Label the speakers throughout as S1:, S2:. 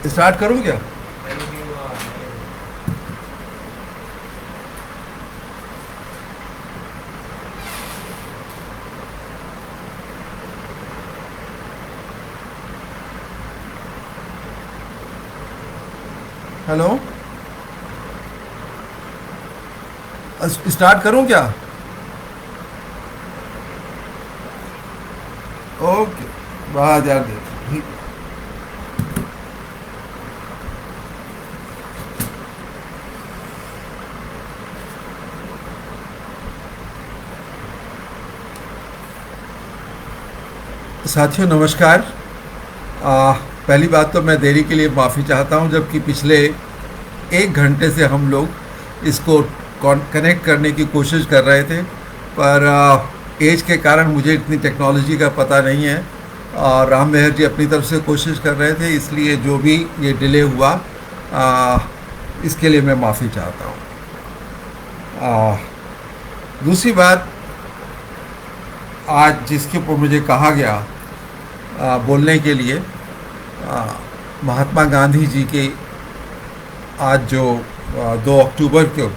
S1: Start करूं क्या? Hello, start करूं क्या? ओके, बाहर यार देख। साथियों नमस्कार। पहली बात तो मैं देरी के लिए माफ़ी चाहता हूं, जबकि पिछले 1 घंटे से हम लोग इसको कनेक्ट करने की कोशिश कर रहे थे, पर एज के कारण मुझे इतनी टेक्नोलॉजी का पता नहीं है। और राम मेहर जी अपनी तरफ से कोशिश कर रहे थे, इसलिए जो भी ये डिले हुआ आ, इसके लिए मैं माफ़ी चाहता हूँ। दूसरी बात, आज जिसके ऊपर मुझे कहा गया बोलने के लिए, महात्मा गांधी जी के आज जो 2 अक्टूबर को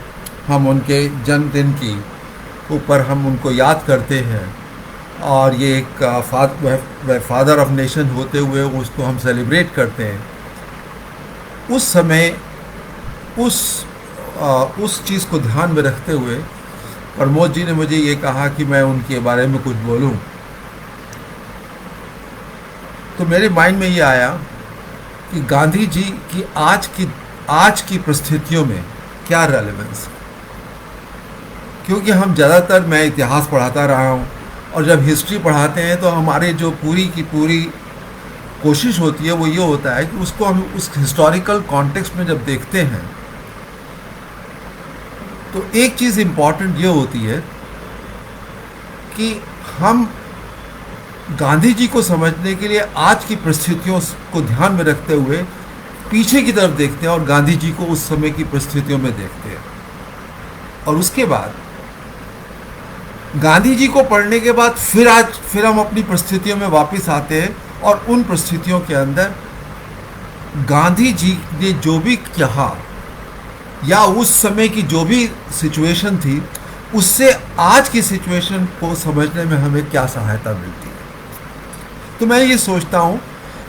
S1: हम उनके जन्मदिन की ऊपर हम उनको याद करते हैं, और ये एक फादर ऑफ नेशन होते हुए उसको हम सेलिब्रेट करते हैं। उस समय उस चीज़ को ध्यान में रखते हुए प्रमोद जी ने मुझे ये कहा कि मैं उनके बारे में कुछ बोलूं। तो मेरे माइंड में ये आया कि गांधी जी की आज की परिस्थितियों में क्या रेलेवेंस है। क्योंकि हम ज़्यादातर, मैं इतिहास पढ़ाता रहा हूँ, और जब हिस्ट्री पढ़ाते हैं तो हमारे जो पूरी की पूरी कोशिश होती है वो ये होता है कि उसको हम उस हिस्टोरिकल कॉन्टेक्स्ट में जब देखते हैं तो एक चीज़ इम्पॉर्टेंट ये होती है कि हम गांधी जी को समझने के लिए आज की परिस्थितियों को ध्यान में रखते हुए पीछे की तरफ देखते हैं और गांधी जी को उस समय की परिस्थितियों में देखते हैं। और उसके बाद गांधी जी को पढ़ने के बाद फिर हम अपनी परिस्थितियों में वापस आते हैं, और उन परिस्थितियों के अंदर गांधी जी ने जो भी कहा या उस समय की जो भी सिचुएशन थी, उससे आज की सिचुएशन को समझने में हमें क्या सहायता मिलती है। तो मैं ये सोचता हूँ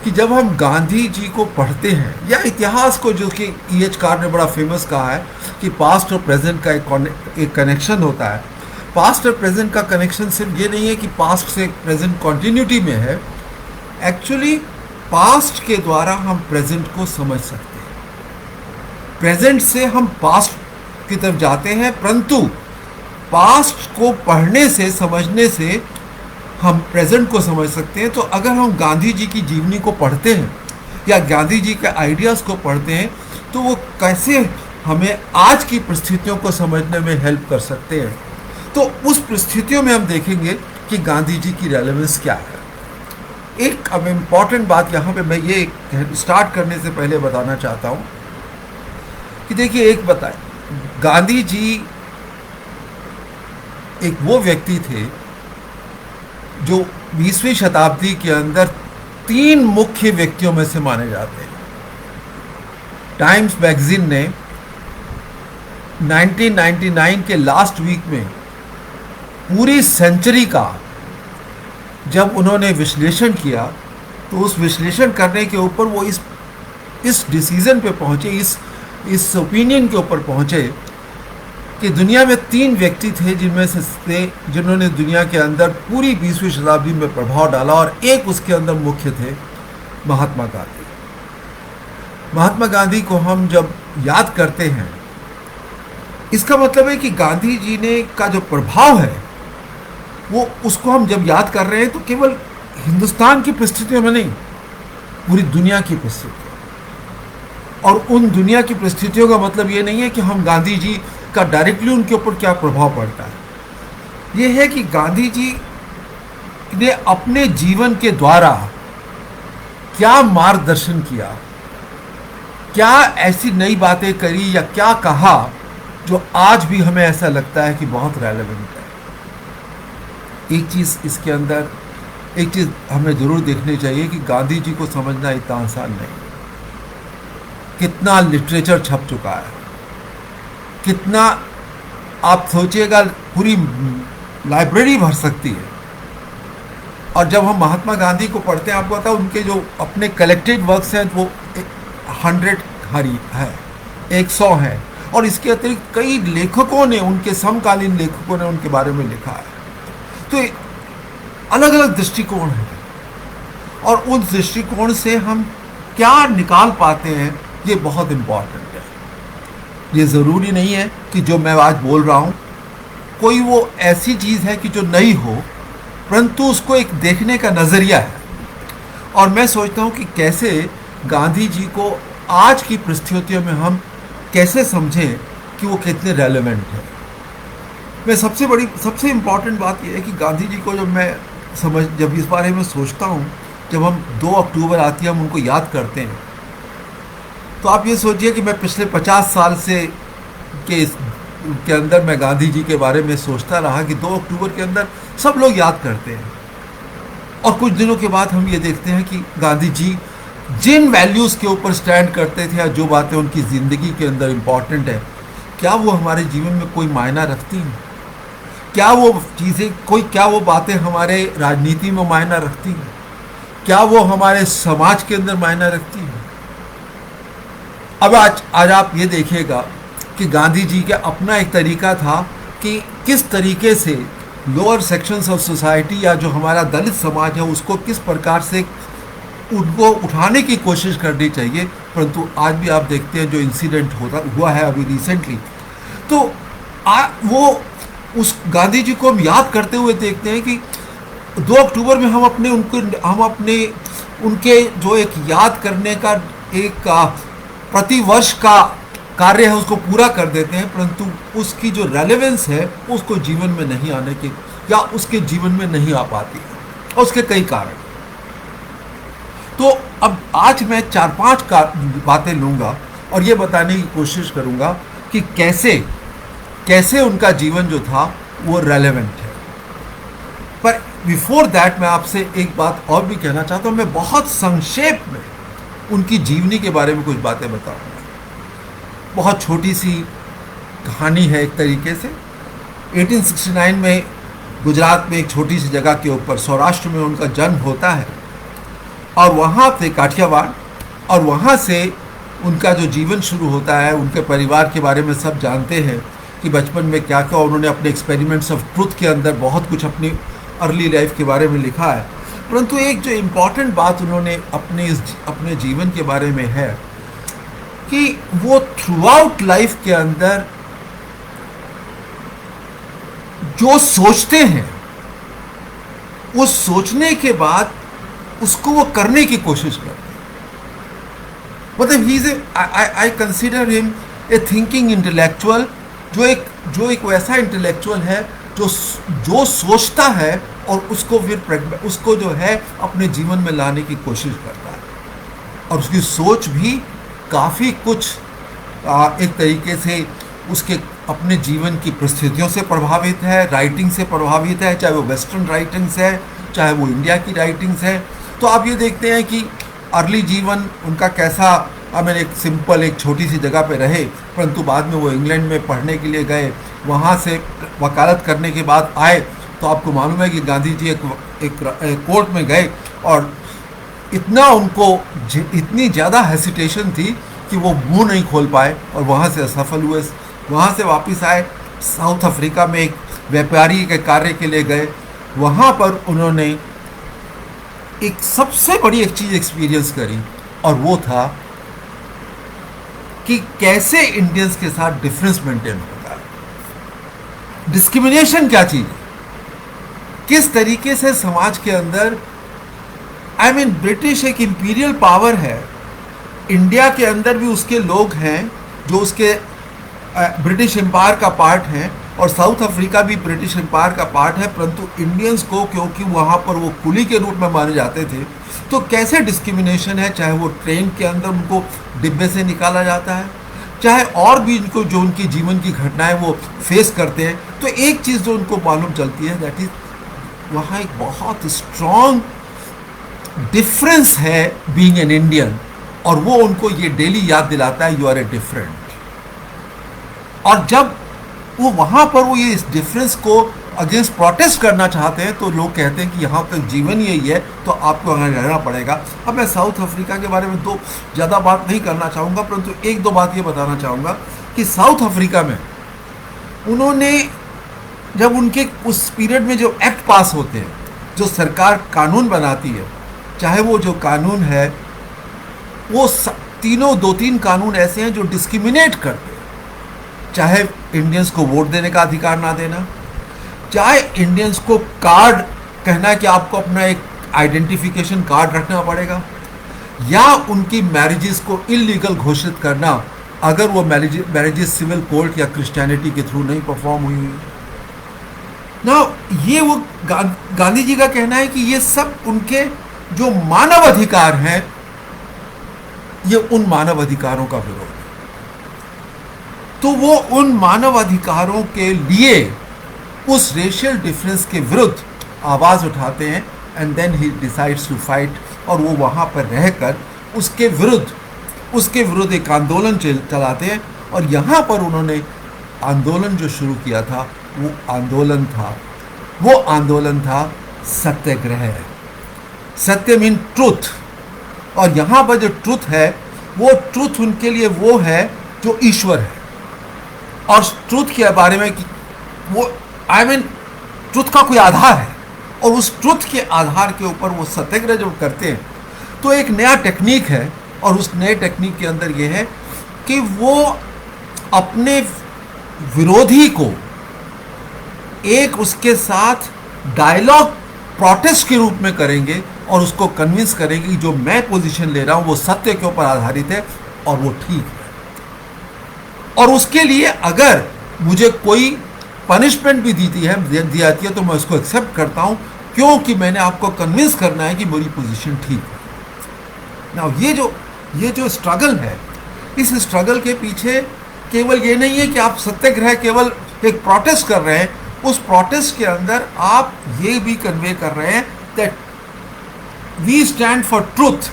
S1: कि जब हम गांधी जी को पढ़ते हैं या इतिहास को, जो कि E.H. कार ने बड़ा फेमस कहा है कि पास्ट और प्रेजेंट का एक कनेक्शन होता है। पास्ट और प्रेजेंट का कनेक्शन सिर्फ ये नहीं है कि पास्ट से प्रेजेंट कंटिन्यूटी में है, एक्चुअली पास्ट के द्वारा हम प्रेजेंट को समझ सकते हैं, प्रेजेंट से हम पास्ट की तरफ जाते हैं, परंतु पास्ट को पढ़ने से, समझने से हम प्रेजेंट को समझ सकते हैं। तो अगर हम गांधी जी की जीवनी को पढ़ते हैं या गांधी जी के आइडियाज़ को पढ़ते हैं तो वो कैसे हमें आज की परिस्थितियों को समझने में हेल्प कर सकते हैं। तो उस परिस्थितियों में हम देखेंगे कि गांधी जी की रेलेवेंस क्या है। एक अब इम्पॉर्टेंट बात यहाँ पे मैं ये स्टार्ट करने से पहले बताना चाहता हूँ कि देखिए, एक बताएं, गांधी जी एक वो व्यक्ति थे जो 20वीं शताब्दी के अंदर 3 मुख्य व्यक्तियों में से माने जाते हैं। टाइम्स मैगजीन ने 1999 के लास्ट वीक में पूरी सेंचुरी का जब उन्होंने विश्लेषण किया, तो उस विश्लेषण करने के ऊपर वो इस डिसीजन पे पहुंचे, इस ओपिनियन के ऊपर पहुंचे कि दुनिया में 3 व्यक्ति थे जिन्होंने दुनिया के अंदर पूरी 20वीं शताब्दी में प्रभाव डाला, और एक उसके अंदर मुख्य थे महात्मा गांधी। महात्मा गांधी को हम जब याद करते हैं, इसका मतलब है कि गांधी जी ने का जो प्रभाव है वो, उसको हम जब याद कर रहे हैं तो केवल हिंदुस्तान की परिस्थितियों में नहीं, पूरी दुनिया की परिस्थितियों। और उन दुनिया की परिस्थितियों का मतलब ये नहीं है कि हम गांधी जी का डायरेक्टली उनके ऊपर क्या प्रभाव पड़ता है। ये है कि गांधी जी ने अपने जीवन के द्वारा क्या मार्गदर्शन किया, क्या ऐसी नई बातें करी या क्या कहा जो आज भी हमें ऐसा लगता है कि बहुत रेलेवेंट है। एक चीज़ इसके अंदर, एक चीज़ हमें ज़रूर देखनी चाहिए कि गांधी जी को समझना इतना आसान नहीं। कितना लिटरेचर छप चुका है, कितना, आप सोचिएगा पूरी लाइब्रेरी भर सकती है। और जब हम महात्मा गांधी को पढ़ते हैं, आपको पता है उनके जो अपने कलेक्टेड वर्क्स हैं वो 100 हरी है, 100 है। और इसके अतिरिक्त कई लेखकों ने, उनके समकालीन लेखकों ने उनके बारे में लिखा है। तो अलग अलग दृष्टिकोण है, और उस दृष्टिकोण से हम क्या निकाल पाते हैं, ये बहुत इम्पॉर्टेंट है। ये ज़रूरी नहीं है कि जो मैं आज बोल रहा हूँ कोई वो ऐसी चीज़ है कि जो नई हो, परंतु उसको एक देखने का नज़रिया है। और मैं सोचता हूँ कि कैसे गांधी जी को आज की परिस्थितियों में हम कैसे समझें कि वो कितने रेलेवेंट है। मैं सबसे इम्पॉर्टेंट बात यह है कि गांधी जी को जब इस बारे में सोचता हूँ, जब हम 2 अक्टूबर आती है हम उनको याद करते हैं, तो आप ये सोचिए कि मैं पिछले 50 साल से के अंदर मैं गांधी जी के बारे में सोचता रहा कि 2 अक्टूबर के अंदर सब लोग याद करते हैं। और कुछ दिनों के बाद हम ये देखते हैं कि गांधी जी जिन वैल्यूज़ के ऊपर स्टैंड करते थे या जो बातें उनकी ज़िंदगी के अंदर इम्पॉर्टेंट है, क्या वो हमारे जीवन में कोई मायना रखती हैं? क्या वो बातें हमारे राजनीति में मायना रखती हैं? क्या वो हमारे समाज के अंदर मायना रखती हैं? अब आज आप ये देखिएगा कि गांधी जी का अपना एक तरीका था कि किस तरीके से लोअर सेक्शंस ऑफ सोसाइटी या जो हमारा दलित समाज है उसको किस प्रकार से उनको उठाने की कोशिश करनी चाहिए। परंतु आज भी आप देखते हैं जो इंसिडेंट हुआ है अभी रिसेंटली, तो वो उस गांधी जी को हम याद करते हुए देखते हैं कि 2 अक्टूबर में हम अपने उनके जो एक याद करने का एक प्रतिवर्ष का कार्य है उसको पूरा कर देते हैं, परंतु उसकी जो रेलेवेंस है उसको जीवन में नहीं आने की या उसके जीवन में नहीं आ पाती है, और उसके कई कारण। तो अब आज मैं 4-5 बातें लूँगा और ये बताने की कोशिश करूँगा कि कैसे उनका जीवन जो था वो रेलेवेंट है। पर बिफोर दैट मैं आपसे एक बात और भी कहना चाहता हूँ। मैं बहुत संक्षेप में उनकी जीवनी के बारे में कुछ बातें बताऊँगा। बहुत छोटी सी कहानी है एक तरीके से। 1869 में गुजरात में एक छोटी सी जगह के ऊपर सौराष्ट्र में उनका जन्म होता है, और वहाँ से काठियावाड़, और वहाँ से उनका जो जीवन शुरू होता है। उनके परिवार के बारे में सब जानते हैं कि बचपन में क्या क्या उन्होंने अपने एक्सपेरिमेंट्स ऑफ ट्रुथ के अंदर बहुत कुछ अपनी अर्ली लाइफ के बारे में लिखा है। परंतु एक जो इम्पॉर्टेंट बात उन्होंने अपने जीवन के बारे में है कि वो थ्रू आउट लाइफ के अंदर जो सोचते हैं, उस सोचने के बाद उसको वो करने की कोशिश करते हैं। मतलब I consider him a thinking intellectual, जो एक वैसा इंटेलेक्चुअल है जो सोचता है और उसको जो है अपने जीवन में लाने की कोशिश करता है। और उसकी सोच भी काफ़ी कुछ एक तरीके से उसके अपने जीवन की परिस्थितियों से प्रभावित है, राइटिंग से प्रभावित है, चाहे वो वेस्टर्न राइटिंग्स है, चाहे वो इंडिया की राइटिंग्स है। तो आप ये देखते हैं कि अर्ली जीवन उनका कैसा, एक छोटी सी जगह पे रहे, परंतु बाद में वो इंग्लैंड में पढ़ने के लिए गए, वहाँ से वकालत करने के बाद आए। तो आपको मालूम है कि गांधी जी एक कोर्ट में गए और इतनी ज़्यादा हेसिटेशन थी कि वो मुंह नहीं खोल पाए और वहाँ से असफल हुए। वहाँ से वापस आए, साउथ अफ्रीका में एक व्यापारी के कार्य के लिए गए। वहाँ पर उन्होंने एक सबसे बड़ी एक चीज़ एक्सपीरियंस करी, और वो था कि कैसे इंडियंस के साथ डिफरेंस मेंटेन होता है, डिस्क्रिमिनेशन क्या चीज़ है, किस तरीके से समाज के अंदर ब्रिटिश एक इंपीरियल पावर है। इंडिया के अंदर भी उसके लोग हैं जो उसके ब्रिटिश एम्पायर का पार्ट हैं, और साउथ अफ्रीका भी ब्रिटिश एम्पायर का पार्ट है, परंतु इंडियंस को क्योंकि वहाँ पर वो कुली के रूप में माने जाते थे, तो कैसे डिस्क्रिमिनेशन है। चाहे वो ट्रेन के अंदर उनको डिब्बे से निकाला जाता है, चाहे और भी उनको जो उनकी जीवन की घटनाएं वो फेस करते हैं। तो एक चीज़ जो उनको मालूम चलती है, दैट इज वहाँ एक बहुत स्ट्रॉन्ग डिफरेंस है बीइंग एन इंडियन और वो उनको ये डेली याद दिलाता है, यू आर ए डिफरेंट। और जब वो वहाँ पर वो ये इस डिफरेंस को अगेंस्ट प्रोटेस्ट करना चाहते हैं, तो लोग कहते हैं कि यहाँ तक जीवन यही है, तो आपको वहाँ रहना पड़ेगा। अब मैं साउथ अफ्रीका के बारे में तो ज़्यादा बात नहीं करना चाहूँगा, परंतु एक दो बात ये बताना चाहूँगा कि साउथ अफ्रीका में उन्होंने, जब उनके उस पीरियड में जो एक्ट पास होते हैं, जो सरकार कानून बनाती है, चाहे वो जो कानून है वो तीनों, दो तीन कानून ऐसे हैं जो डिस्क्रिमिनेट करते हैं, चाहे इंडियंस को वोट देने का अधिकार ना देना, चाहे इंडियंस को कार्ड कहना है कि आपको अपना एक आइडेंटिफिकेशन कार्ड रखना पड़ेगा, या उनकी मैरिजेस को इलीगल घोषित करना अगर वो मैरिजेस सिविल कोर्ट या क्रिश्चियनिटी के थ्रू नहीं परफॉर्म हुई हुई। ना ये वो गांधी जी का कहना है कि ये सब उनके जो मानव अधिकार हैं, ये उन मानव अधिकारों का विरोध है। तो वो उन मानव अधिकारों के लिए उस रेशियल डिफरेंस के विरुद्ध आवाज़ उठाते हैं, and then he decides to fight, और वो वहाँ पर रहकर उसके विरुद्ध एक आंदोलन चलाते हैं। और यहाँ पर उन्होंने आंदोलन जो शुरू किया था, वो आंदोलन था सत्याग्रह। सत्य मीन ट्रूथ, और यहाँ पर जो ट्रूथ है, वो ट्रूथ उनके लिए वो है जो ईश्वर है। और ट्रूथ के बारे में कि वो ट्रूथ का कोई आधार है, और उस ट्रूथ के आधार के ऊपर वो सत्याग्रह जब करते हैं, तो एक नया टेक्निक है, और उस नए टेक्निक के अंदर ये है कि वो अपने विरोधी को एक उसके साथ डायलॉग प्रोटेस्ट के रूप में करेंगे, और उसको कन्विंस करेंगे कि जो मैं पोजीशन ले रहा हूं वो सत्य के ऊपर आधारित है और वो ठीक है, और उसके लिए अगर मुझे कोई पनिशमेंट भी दी जाती है तो मैं उसको एक्सेप्ट करता हूं, क्योंकि मैंने आपको कन्विंस करना है कि मेरी पोजीशन ठीक है। ना ये जो स्ट्रगल है, इस स्ट्रगल के पीछे केवल ये नहीं है कि आप सत्याग्रह केवल एक प्रोटेस्ट कर रहे हैं, उस प्रोटेस्ट के अंदर आप ये भी कन्वे कर रहे हैं that we stand for truth,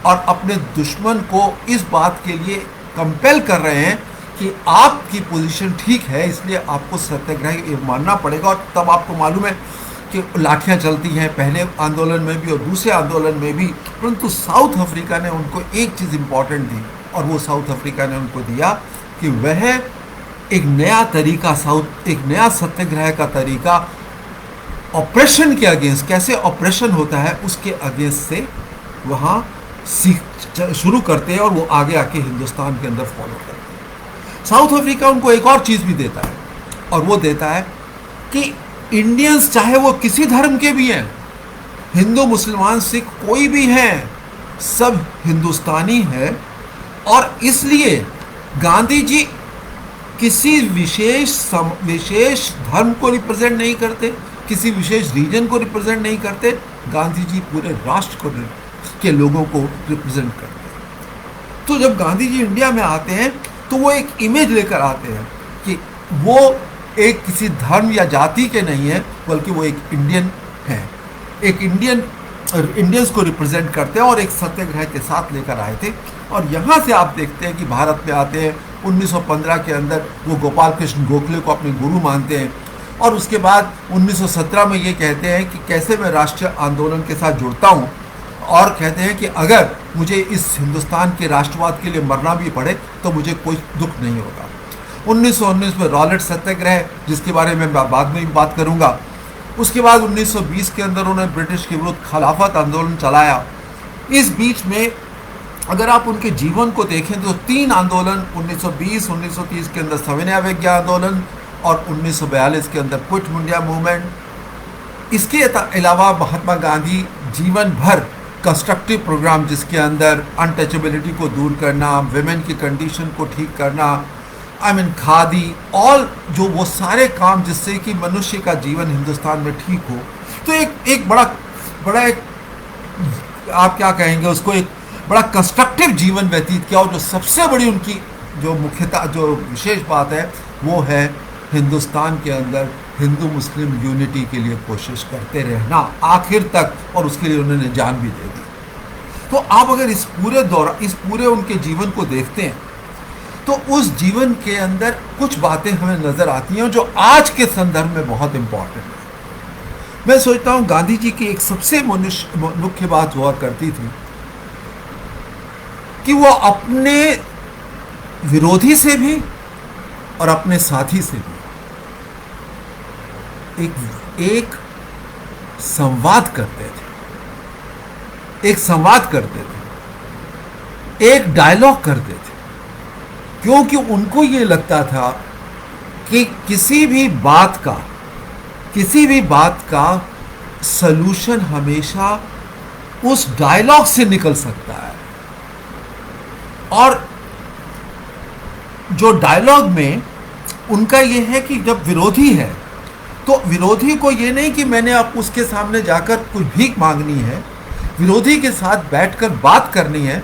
S1: और अपने दुश्मन को इस बात के लिए कंपेल कर रहे हैं कि आपकी पोजीशन ठीक है, इसलिए आपको सत्याग्रह मानना पड़ेगा। और तब आपको मालूम है कि लाठियां चलती हैं, पहले आंदोलन में भी और दूसरे आंदोलन में भी, परंतु साउथ अफ्रीका ने उनको एक चीज़ इम्पॉर्टेंट दी, और वो साउथ अफ्रीका ने उनको दिया कि वह एक नया सत्याग्रह का तरीका ऑपरेशन के अगेंस्ट, कैसे ऑपरेशन होता है उसके अगेंस्ट से वहाँ शुरू करते हैं, और वो आगे आके हिंदुस्तान के अंदर फॉलो करते हैं। साउथ अफ्रीका उनको एक और चीज़ भी देता है, और वो देता है कि इंडियंस चाहे वो किसी धर्म के भी हैं, हिंदू मुसलमान सिख कोई भी हैं, सब हिंदुस्तानी है, और इसलिए गांधी जी किसी विशेष धर्म को रिप्रेजेंट नहीं करते, किसी विशेष रीजन को रिप्रेजेंट नहीं करते, गांधी जी पूरे राष्ट्र के लोगों को रिप्रेजेंट करते हैं। तो जब गांधी जी इंडिया में आते हैं तो वो एक इमेज लेकर आते हैं कि वो एक किसी धर्म या जाति के नहीं है, बल्कि वो एक इंडियन है, एक इंडियंस को रिप्रेजेंट करते हैं, और एक सत्याग्रह के साथ लेकर आए थे। और यहाँ से आप देखते हैं कि भारत में आते हैं 1915 के अंदर वो गोपाल कृष्ण गोखले को अपने गुरु मानते हैं, और उसके बाद 1917 में ये कहते हैं कि कैसे मैं राष्ट्रीय आंदोलन के साथ जुड़ता हूँ, और कहते हैं कि अगर मुझे इस हिंदुस्तान के राष्ट्रवाद के लिए मरना भी पड़े तो मुझे कोई दुख नहीं होगा। 1919 में रॉलेट सत्याग्रह, जिसके बारे में मैं बाद में बात करूँगा। उसके बाद 1920 के अंदर उन्होंने ब्रिटिश के विरुद्ध खिलाफत आंदोलन चलाया। इस बीच में अगर आप उनके जीवन को देखें तो 3 आंदोलन, 1920, 1930 के अंदर सविनय अवज्ञा आंदोलन, और 1942 के अंदर क्विट इंडिया मूवमेंट। इसके अलावा महात्मा गांधी जीवन भर कंस्ट्रक्टिव प्रोग्राम, जिसके अंदर अनटचेबिलिटी को दूर करना, विमेन की कंडीशन को ठीक करना, खादी, और जो वो सारे काम जिससे कि मनुष्य का जीवन हिंदुस्तान में ठीक हो। तो एक बड़ा एक आप क्या कहेंगे उसको, एक बड़ा कंस्ट्रक्टिव जीवन व्यतीत किया। और जो सबसे बड़ी उनकी जो मुख्यता, जो विशेष बात है, वो है हिंदुस्तान के अंदर हिंदू मुस्लिम यूनिटी के लिए कोशिश करते रहना आखिर तक, और उसके लिए उन्होंने जान भी दे दी। तो आप अगर इस पूरे उनके जीवन को देखते हैं तो उस जीवन के अंदर कुछ बातें हमें नजर आती हैं जो आज के संदर्भ में बहुत इंपॉर्टेंट है। मैं सोचता हूं गांधी जी की एक सबसे मुख्य बात हुआ करती थी कि वो अपने विरोधी से भी और अपने साथी से भी एक संवाद करते थे, एक डायलॉग करते थे, क्योंकि उनको ये लगता था कि किसी भी बात का सलूशन हमेशा उस डायलॉग से निकल सकता है। और जो डायलॉग में उनका ये है कि जब विरोधी है तो विरोधी को ये नहीं कि मैंने अब उसके सामने जाकर कुछ भीख मांगनी है, विरोधी के साथ बैठकर बात करनी है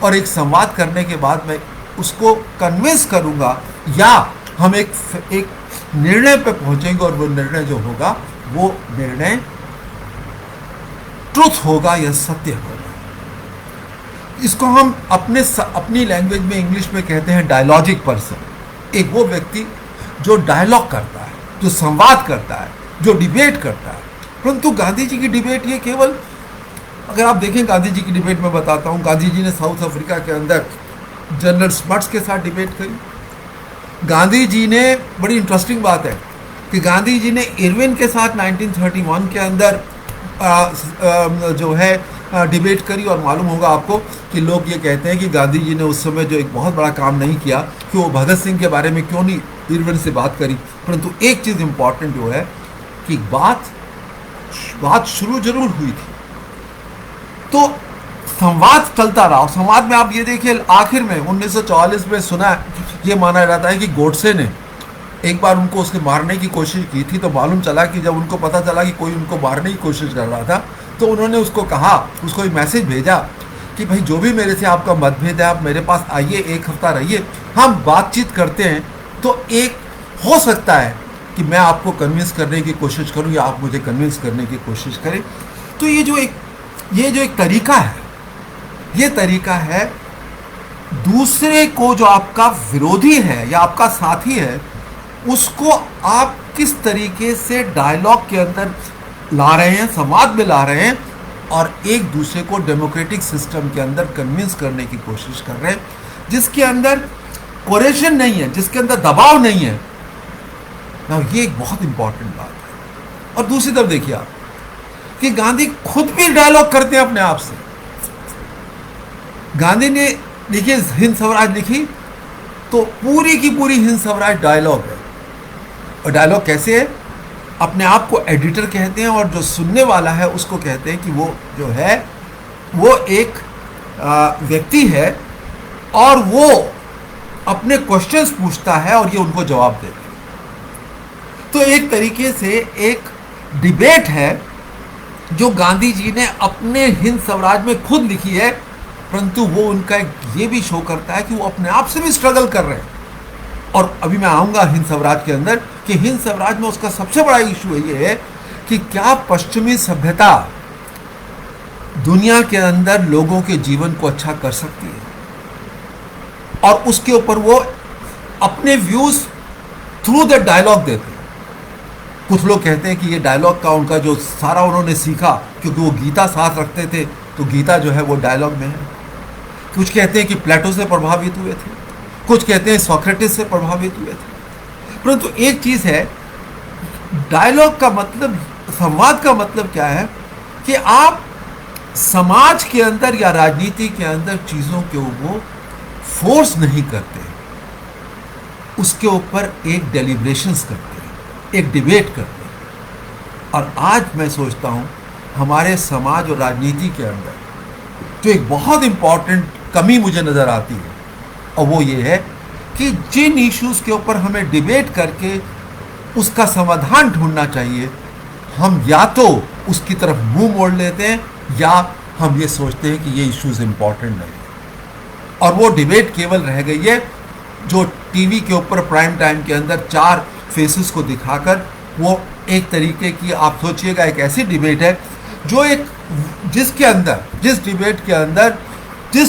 S1: और एक संवाद करने के बाद मैं उसको कन्विंस करूंगा या हम एक निर्णय पे पहुंचेंगे और वो निर्णय जो होगा वो निर्णय ट्रुथ होगा या सत्य होगा। इसको हम अपनी लैंग्वेज में इंग्लिश में कहते हैं डायलॉजिक पर्सन। एक वो व्यक्ति जो डायलॉग करता है, जो संवाद करता है, जो डिबेट करता है। परंतु गांधी जी की डिबेट ये केवल, अगर आप देखें गांधी जी की डिबेट में बताता हूँ, गांधी जी ने साउथ अफ्रीका के अंदर जनरल स्मट्स के साथ डिबेट करी। गांधी जी ने, बड़ी इंटरेस्टिंग बात है कि गांधी जी ने इरविन के साथ 1931 के अंदर जो है डिबेट करी। और मालूम होगा आपको कि लोग ये कहते हैं कि गांधी जी ने उस समय जो एक बहुत बड़ा काम नहीं किया कि वो भगत सिंह के बारे में क्यों नहीं इरविन से बात करी। परंतु एक चीज़ इम्पॉर्टेंट जो है कि बात शुरू जरूर हुई थी, तो संवाद चलता रहा। संवाद में आप ये देखिए, आखिर में 1944 में सुना, ये माना जाता है कि गोडसे ने एक बार उनको उसके मारने की कोशिश की थी। तो मालूम चला कि जब उनको पता चला कि कोई उनको मारने की कोशिश कर रहा था तो उन्होंने उसको कहा, उसको एक मैसेज भेजा कि भाई जो भी मेरे से आपका मतभेद है आप मेरे पास आइए, एक हफ्ता रहिए, हम बातचीत करते हैं। तो एक हो सकता है कि मैं आपको कन्विंस करने की कोशिश करूं या आप मुझे कन्विंस करने की कोशिश करें। तो ये जो एक तरीका है, ये तरीका है दूसरे को, जो आपका विरोधी है या आपका साथी है, उसको आप किस तरीके से डायलॉग के अंदर ला रहे हैं, संवाद में ला रहे हैं और एक दूसरे को डेमोक्रेटिक सिस्टम के अंदर कन्विंस करने की कोशिश कर रहे हैं, जिसके अंदर कोरेशन नहीं है, जिसके अंदर दबाव नहीं है ना। ये एक बहुत इंपॉर्टेंट बात है। और दूसरी तरफ देखिए आप कि गांधी खुद भी डायलॉग करते हैं अपने आप से। गांधी ने देखिए हिंद स्वराज लिखी तो पूरी की पूरी हिंद स्वराज डायलॉग है। और डायलॉग कैसे है? अपने आप को एडिटर कहते हैं और जो सुनने वाला है उसको कहते हैं कि वो जो है वो एक व्यक्ति है और वो अपने क्वेश्चंस पूछता है और ये उनको जवाब देते हैं। तो एक तरीके से एक डिबेट है जो गांधी जी ने अपने हिंद स्वराज में खुद लिखी है, परंतु वो उनका ये भी शो करता है कि वो अपने आप से भी स्ट्रगल कर रहे हैं। और अभी मैं आऊँगा हिंद स्वराज के अंदर कि हिंद स्वराज में उसका सबसे बड़ा इशू ये है कि क्या पश्चिमी सभ्यता दुनिया के अंदर लोगों के जीवन को अच्छा कर सकती है। और उसके ऊपर वो अपने व्यूज थ्रू द डायलॉग देते हैं। कुछ लोग कहते हैं कि ये डायलॉग का उनका जो सारा उन्होंने सीखा, क्योंकि वो गीता साथ रखते थे तो गीता जो है वो डायलॉग में है। कुछ कहते हैं कि प्लेटो से प्रभावित हुए थे, कुछ कहते हैं सोक्रेटिस से प्रभावित हुए थे। परंतु एक चीज़ है, डायलॉग का मतलब, संवाद का मतलब क्या है कि आप समाज के अंदर या राजनीति के अंदर चीज़ों के वो फोर्स नहीं करते, उसके ऊपर एक डेलिब्रेशंस करते हैं, एक डिबेट करते हैं। और आज मैं सोचता हूँ हमारे समाज और राजनीति के अंदर जो एक बहुत इम्पॉर्टेंट कमी मुझे नज़र आती है, और वो ये है कि जिन इश्यूज़ के ऊपर हमें डिबेट करके उसका समाधान ढूंढना चाहिए, हम या तो उसकी तरफ मुंह मोड़ लेते हैं या हम ये सोचते हैं कि ये इश्यूज़ इम्पॉर्टेंट नहीं। और वो डिबेट केवल रह गई है जो टीवी के ऊपर प्राइम टाइम के अंदर 4 फेसेस को दिखाकर, वो एक तरीके की, आप सोचिएगा एक ऐसी डिबेट है जो एक जिसके अंदर जिस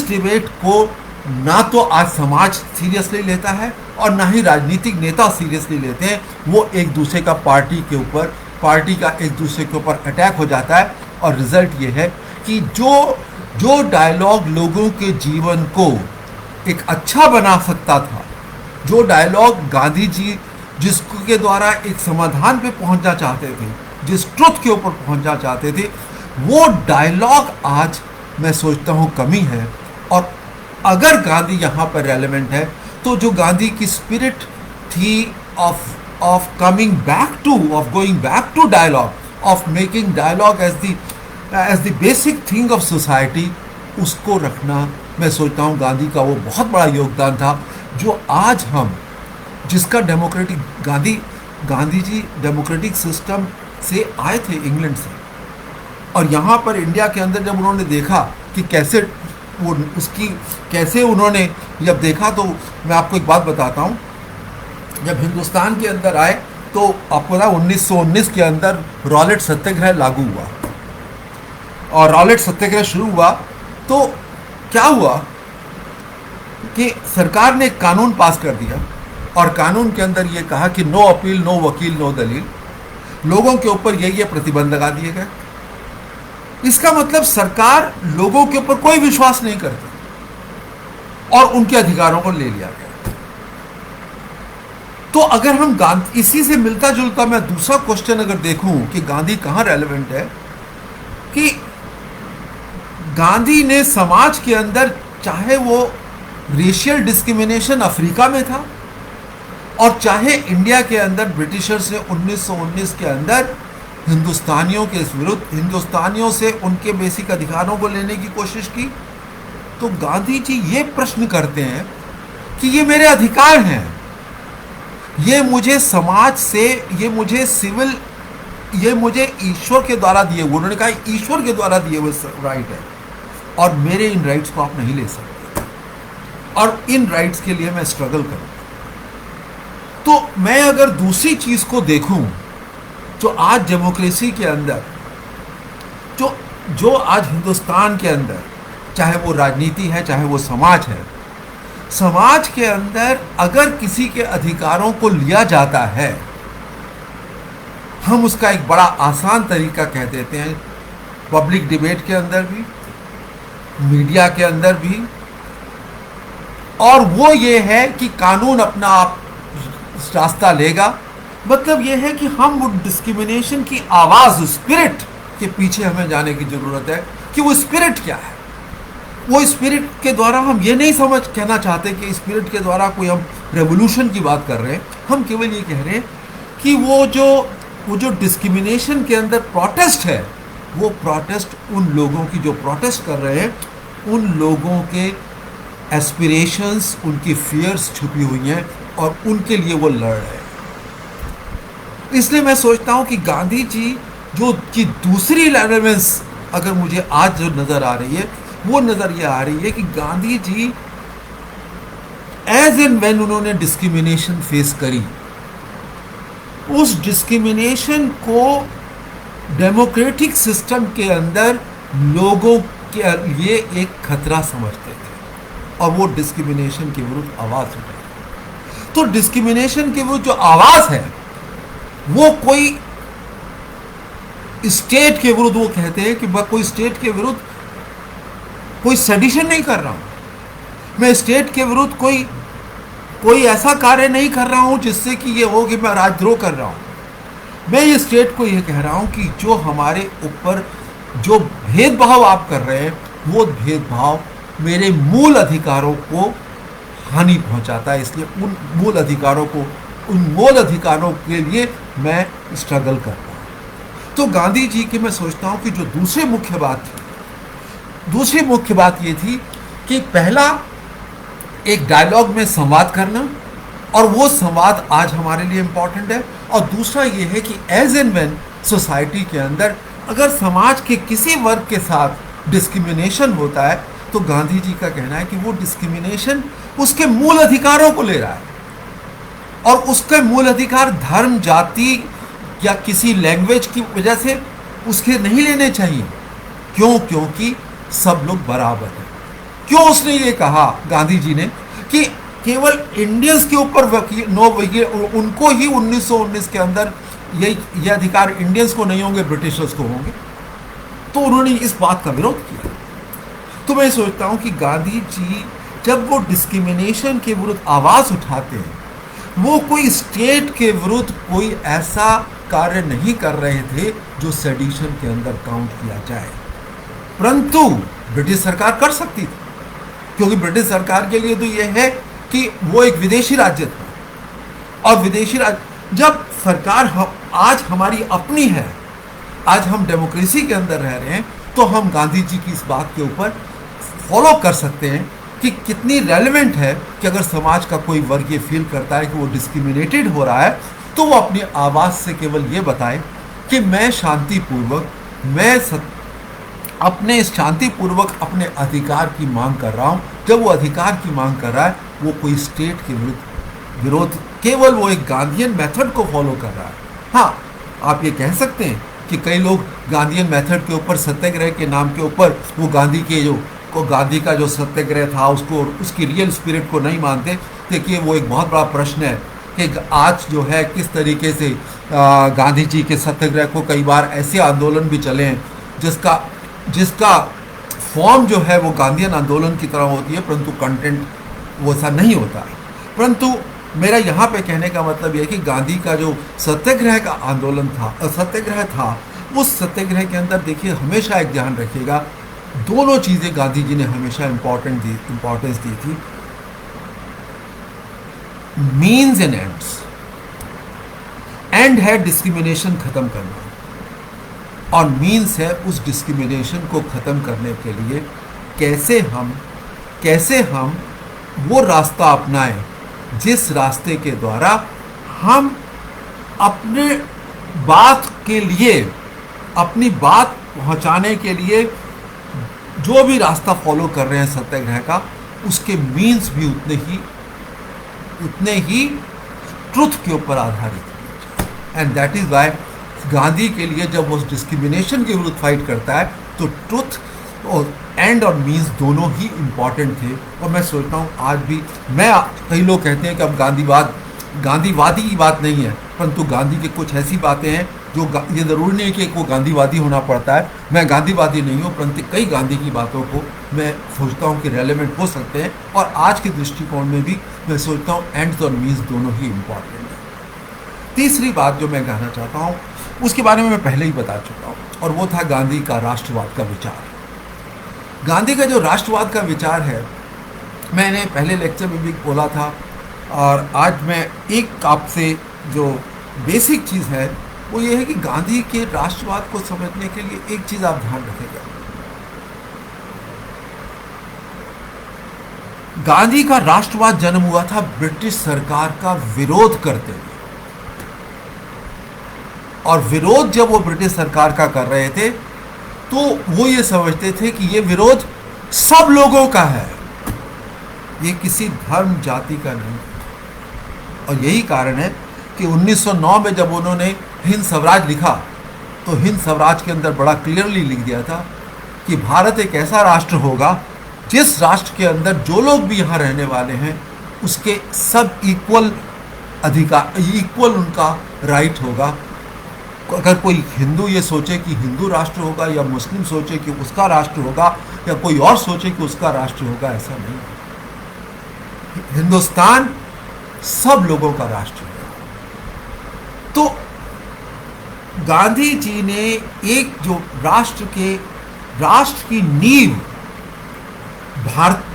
S1: डिबेट को ना तो आज समाज सीरियसली लेता है और ना ही राजनीतिक नेता सीरियसली लेते हैं, वो एक दूसरे का पार्टी का एक दूसरे के ऊपर अटैक हो जाता है। और रिजल्ट ये है कि जो डायलॉग लोगों के जीवन को एक अच्छा बना सकता था, जो डायलॉग गांधी जी जिसके द्वारा एक समाधान पे पहुंचना चाहते थे, जिस ट्रुथ के ऊपर पहुंचना चाहते थे, वो डायलॉग आज मैं सोचता हूँ कमी है। और अगर गांधी यहाँ पर रेलेवेंट है तो जो गांधी की स्पिरिट थी of going back to dialogue, of making dialogue as the basic thing of society, उसको रखना मैं सोचता हूँ गांधी का वो बहुत बड़ा योगदान था। जो आज हम जिसका गांधी जी डेमोक्रेटिक सिस्टम से आए थे इंग्लैंड से, और यहाँ पर इंडिया के अंदर जब उन्होंने देखा कि कैसे उन्होंने जब देखा, तो मैं आपको एक बात बताता हूँ। जब हिंदुस्तान के अंदर आए तो आपको पता 1919 के अंदर रॉलेट सत्याग्रह लागू हुआ, और रॉलेट सत्याग्रह शुरू हुआ तो क्या हुआ कि सरकार ने एक कानून पास कर दिया, और कानून के अंदर ये कहा कि नो अपील, नो वकील, नो दलील, लोगों के ऊपर ये प्रतिबंध लगा दिए गए। इसका मतलब सरकार लोगों के ऊपर कोई विश्वास नहीं करती और उनके अधिकारों को ले लिया गया। तो अगर हम इसी से मिलता जुलता मैं दूसरा क्वेश्चन अगर देखूं कि गांधी कहां रेलेवेंट है, कि गांधी ने समाज के अंदर, चाहे वो रेशियल डिस्क्रिमिनेशन अफ्रीका में था, और चाहे इंडिया के अंदर ब्रिटिशर्स ने 1919 के अंदर हिंदुस्तानियों के विरुद्ध, हिंदुस्तानियों से उनके बेसिक अधिकारों को लेने की कोशिश की, तो गांधी जी ये प्रश्न करते हैं कि ये मेरे अधिकार हैं, ये मुझे समाज से, ये मुझे ईश्वर के द्वारा दिए हुए, उन्होंने कहा ईश्वर के द्वारा दिए हुए राइट है, और मेरे इन राइट्स को आप नहीं ले सकते, और इन राइट्स के लिए मैं स्ट्रगल करूं। तो मैं अगर दूसरी चीज को देखूं, जो आज डेमोक्रेसी के अंदर, जो आज हिंदुस्तान के अंदर, चाहे वो राजनीति है, चाहे वो समाज है, समाज के अंदर अगर किसी के अधिकारों को लिया जाता है, हम उसका एक बड़ा आसान तरीका कह देते हैं, पब्लिक डिबेट के अंदर भी, मीडिया के अंदर भी, और वो ये है कि कानून अपना आप रास्ता लेगा। मतलब ये है कि हम वो डिस्क्रिमिनेशन की आवाज़, स्पिरिट के पीछे हमें जाने की ज़रूरत है कि वो स्पिरिट क्या है। वो स्पिरिट के द्वारा हम ये नहीं कहना चाहते कि स्पिरिट के द्वारा कोई हम रेवोल्यूशन की बात कर रहे हैं, हम केवल ये कह रहे हैं कि वो जो डिस्क्रिमिनेशन के अंदर प्रोटेस्ट है, वो प्रोटेस्ट उन लोगों की जो प्रोटेस्ट कर रहे हैं, उन लोगों के एस्पिरेशंस, उनकी फियर्स छुपी हुई हैं, और उनके लिए वो लड़ रहे हैं। इसलिए मैं सोचता हूं कि गांधी जी जो की दूसरी रेलेवेंस अगर मुझे आज जो नज़र आ रही है, वो नज़र ये आ रही है कि Gandhi ji as and when उन्होंने डिस्क्रिमिनेशन फेस करी, उस डिस्क्रिमिनेशन को डेमोक्रेटिक सिस्टम के अंदर लोगों के लिए एक खतरा समझते थे, और वो डिस्क्रिमिनेशन के विरुद्ध आवाज़ उठाई। तो डिस्क्रिमिनेशन के विरुद्ध जो आवाज़ है, वो कोई स्टेट के विरुद्ध, वो कहते हैं कि मैं कोई स्टेट के विरुद्ध कोई सेडिशन नहीं कर रहा हूं, मैं स्टेट के विरुद्ध कोई ऐसा कार्य नहीं कर रहा हूं जिससे कि ये हो कि मैं राजद्रोह कर रहा हूं। मैं ये स्टेट को ये कह रहा हूं कि जो हमारे ऊपर जो भेदभाव आप कर रहे हैं, वो भेदभाव मेरे मूल अधिकारों को हानि पहुंचाता है, इसलिए उन मूल अधिकारों के लिए मैं स्ट्रगल करता हूं। तो गांधी जी की मैं सोचता हूं कि जो दूसरी मुख्य बात ये थी कि पहला एक डायलॉग में संवाद करना, और वो संवाद आज हमारे लिए इम्पॉर्टेंट है, और दूसरा ये है कि एज एंड व्हेन सोसाइटी के अंदर अगर समाज के किसी वर्ग के साथ डिस्क्रिमिनेशन होता है, तो गांधी जी का कहना है कि वो डिस्क्रिमिनेशन उसके मूल अधिकारों को ले रहा है, और उसके मूल अधिकार धर्म, जाति या किसी लैंग्वेज की वजह से उसके नहीं लेने चाहिए। क्यों? क्योंकि सब लोग बराबर हैं। क्यों उसने ये कहा गांधी जी ने कि केवल इंडियंस के ऊपर नो वकील, उनको ही 1919 के अंदर ये अधिकार इंडियंस को नहीं होंगे, ब्रिटिशर्स को होंगे। तो उन्होंने इस बात का विरोध किया। तो मैं सोचता हूं कि गांधी जी जब वो डिस्क्रिमिनेशन के विरुद्ध आवाज उठाते हैं, वो कोई स्टेट के विरुद्ध कोई ऐसा कार्य नहीं कर रहे थे जो सेडिशन के अंदर काउंट किया जाए, परंतु ब्रिटिश सरकार कर सकती थी। क्योंकि ब्रिटिश सरकार के लिए तो यह है कि वो एक विदेशी राज्य था, और विदेशी राज्य जब सरकार आज हमारी अपनी है, आज हम डेमोक्रेसी के अंदर रह रहे हैं, तो हम गांधी जी की इस बात के ऊपर फॉलो कर सकते हैं कि कितनी रेलेवेंट है कि अगर समाज का कोई वर्ग ये फील करता है कि वो डिस्क्रिमिनेटेड हो रहा है, तो वो अपनी आवाज़ से केवल ये बताए कि मैं शांतिपूर्वक, अपने शांतिपूर्वक अपने अधिकार की मांग कर रहा हूँ। जब वो अधिकार की मांग कर रहा है, वो कोई स्टेट के विरोध केवल वो एक गांधीयन मेथड को फॉलो कर रहा है। हाँ, आप ये कह सकते हैं कि कई लोग गांधीयन मेथड के ऊपर, सत्याग्रह के नाम के ऊपर, वो गांधी का जो सत्याग्रह था उसको, उसकी रियल स्पिरिट को नहीं मानते। देखिए, वो एक बहुत बड़ा प्रश्न है कि आज जो है किस तरीके से गांधी जी के सत्याग्रह को कई बार ऐसे आंदोलन भी चले हैं जिसका फॉर्म जो है वो गांधीयन आंदोलन की तरह होती है, परंतु कंटेंट वो ऐसा नहीं होता है। परंतु मेरा यहाँ पे कहने का मतलब यह है कि गांधी का जो सत्याग्रह का आंदोलन था, सत्याग्रह था, उस सत्याग्रह के अंदर देखिए हमेशा एक ध्यान रखिएगा, दोनों चीज़ें गांधी जी ने हमेशा इम्पोर्टेंस दी थी, मीन्स एंड एंड्स। एंड है डिस्क्रिमिनेशन खत्म करना, और मीन्स है उस डिस्क्रिमिनेशन को ख़त्म करने के लिए कैसे हम वो रास्ता अपनाएं जिस रास्ते के द्वारा हम अपने बात के लिए, अपनी बात पहुंचाने के लिए जो भी रास्ता फॉलो कर रहे हैं सत्याग्रह का, उसके मीन्स भी उतने ही ट्रुथ के ऊपर आधारित। And that is why Gandhi के लिए जब वो डिस्क्रिमिनेशन के विरुद्ध फाइट करता है, तो ट्रुथ और एंड और मीन्स दोनों ही इम्पॉर्टेंट थे। और मैं सोचता हूँ आज भी, कई लोग कहते हैं कि अब गांधीवादी की बात नहीं है, परंतु गांधी की कुछ ऐसी बातें हैं जो ये ज़रूरी नहीं कि वो गांधीवादी होना पड़ता है। मैं गांधीवादी नहीं हूँ, परंतु कई गांधी की बातों को मैं सोचता हूँ कि रेलेवेंट हो सकते हैं, और आज के दृष्टिकोण में भी मैं सोचता हूँ एंड्स और मीन्स दोनों ही इम्पॉर्टेंट है। तीसरी बात जो मैं कहना चाहता हूँ, उसके बारे में मैं पहले ही बता चुका हूँ, और वो था गांधी का राष्ट्रवाद का विचार। गांधी का जो राष्ट्रवाद का विचार है, मैंने पहले लेक्चर में भी बोला था, और आज मैं एक आपसे जो बेसिक चीज़ है वो ये है कि गांधी के राष्ट्रवाद को समझने के लिए एक चीज़ आप ध्यान रखिएगा, गांधी का राष्ट्रवाद जन्म हुआ था ब्रिटिश सरकार का विरोध करते हुए, और विरोध जब वो ब्रिटिश सरकार का कर रहे थे, तो वो ये समझते थे कि ये विरोध सब लोगों का है, ये किसी धर्म जाति का नहीं। और यही कारण है कि 1909 में जब उन्होंने हिंद स्वराज लिखा, तो हिंद स्वराज के अंदर बड़ा क्लियरली लिख दिया था कि भारत एक ऐसा राष्ट्र होगा जिस राष्ट्र के अंदर जो लोग भी यहाँ रहने वाले हैं उसके सब इक्वल अधिकार, इक्वल उनका राइट होगा। अगर कोई हिंदू ये सोचे कि हिंदू राष्ट्र होगा, या मुस्लिम सोचे कि उसका राष्ट्र होगा, या कोई और सोचे कि उसका राष्ट्र होगा, ऐसा नहीं। हिंदुस्तान सब लोगों का राष्ट्र है। तो गांधी जी ने एक जो राष्ट्र की नींव,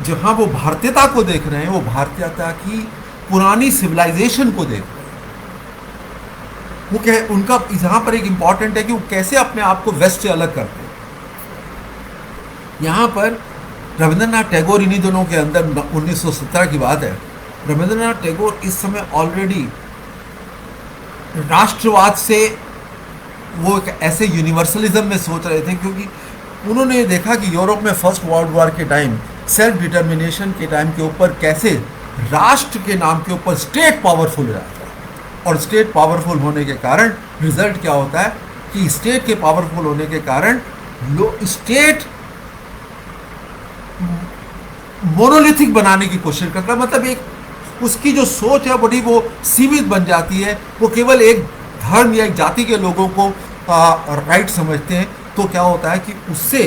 S1: जहां वो भारतीयता को देख रहे हैं, वो भारतीयता की पुरानी सिविलाइजेशन को देख रहे हैं। वो उनका यहाँ पर एक इंपॉर्टेंट है कि वो कैसे अपने आप को वेस्ट से अलग करते हैं। यहाँ पर रविंद्रनाथ टैगोर इन्हीं दोनों के अंदर, 1917 की बात है, रविंद्रनाथ टैगोर इस समय ऑलरेडी राष्ट्रवाद से वो एक ऐसे यूनिवर्सलिज्म में सोच रहे थे, क्योंकि उन्होंने देखा कि यूरोप में फर्स्ट वर्ल्ड वॉर के टाइम, सेल्फ डिटर्मिनेशन के टाइम के ऊपर कैसे राष्ट्र के नाम के ऊपर स्टेट पावरफुल हो जाता है, और स्टेट पावरफुल होने के कारण रिजल्ट क्या होता है कि स्टेट के पावरफुल होने के कारण स्टेट मोनोलिथिक बनाने की कोशिश करता है, मतलब एक उसकी जो सोच है बड़ी वो सीमित बन जाती है, वो केवल एक धर्म या एक जाति के लोगों को राइट समझते हैं। तो क्या होता है कि उससे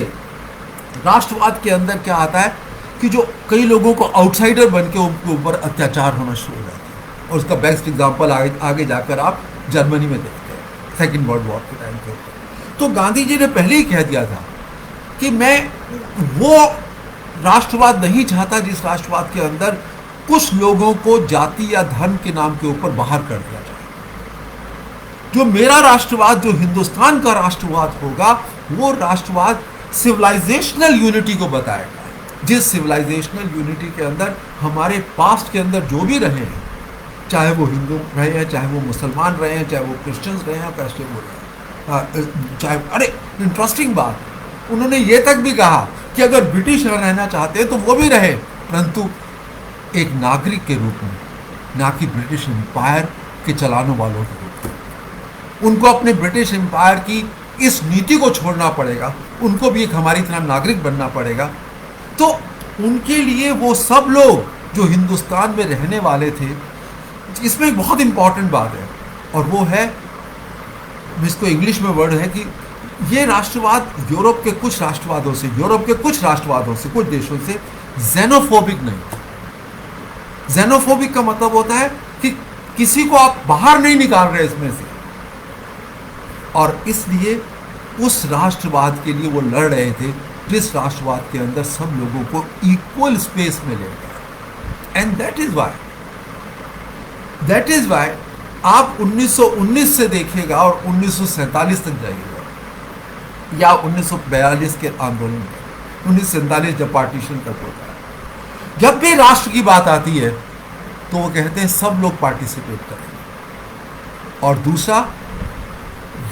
S1: राष्ट्रवाद के अंदर क्या आता है कि जो कई लोगों को आउटसाइडर बन के उनके ऊपर अत्याचार होना शुरू हो जाता है। और उसका बेस्ट एग्जाम्पल आगे जाकर आप जर्मनी में देखते हैं सेकेंड वर्ल्ड वॉर के टाइम के ऊपर। तो गांधी जी ने पहले ही कह दिया था कि मैं वो राष्ट्रवाद नहीं चाहता जिस राष्ट्रवाद के अंदर कुछ लोगों को जाति या धर्म के नाम के ऊपर बाहर कर दिया जाए। जो मेरा राष्ट्रवाद, जो हिंदुस्तान का राष्ट्रवाद होगा, वो राष्ट्रवाद सिविलाइजेशनल यूनिटी को बताएगा। जिस सिविलाइजेशनल यूनिटी के अंदर हमारे पास्ट के अंदर जो भी रहे हैं, चाहे वो हिंदू रहे हैं, चाहे वो मुसलमान रहे हैं, चाहे वो क्रिश्चियंस रहे हैं, कैसे वो रहे हैं, चाहे अरे इंटरेस्टिंग बात, उन्होंने ये तक भी कहा कि अगर ब्रिटिश रहना चाहते हैं तो वो भी रहे, परंतु एक नागरिक के रूप में, ना कि ब्रिटिश एम्पायर के चलाने वालों के रूप में। उनको अपने ब्रिटिश एम्पायर की इस नीति को छोड़ना पड़ेगा, उनको भी एक हमारी तरह नागरिक बनना पड़ेगा। तो उनके लिए वो सब लोग जो हिंदुस्तान में रहने वाले थे, इसमें एक बहुत इंपॉर्टेंट बात है, और वो है, जिसको इंग्लिश में वर्ड है कि ये राष्ट्रवाद यूरोप के कुछ राष्ट्रवादों से, कुछ देशों से जेनोफोबिक नहीं। जेनोफोबिक का मतलब होता है कि किसी को आप बाहर नहीं निकाल रहे इसमें से, और इसलिए उस राष्ट्रवाद के लिए वो लड़ रहे थे जिस राष्ट्रवाद के अंदर सब लोगों को इक्वल स्पेस में ले गया। एंड दैट इज वाई आप 1919 से देखिएगा और 1947 तक जाइएगा, या 1942 के आंदोलन में, 1947 जब पार्टीशन तक होता है, जब भी राष्ट्र की बात आती है तो वो कहते हैं सब लोग पार्टिसिपेट करेंगे। और दूसरा,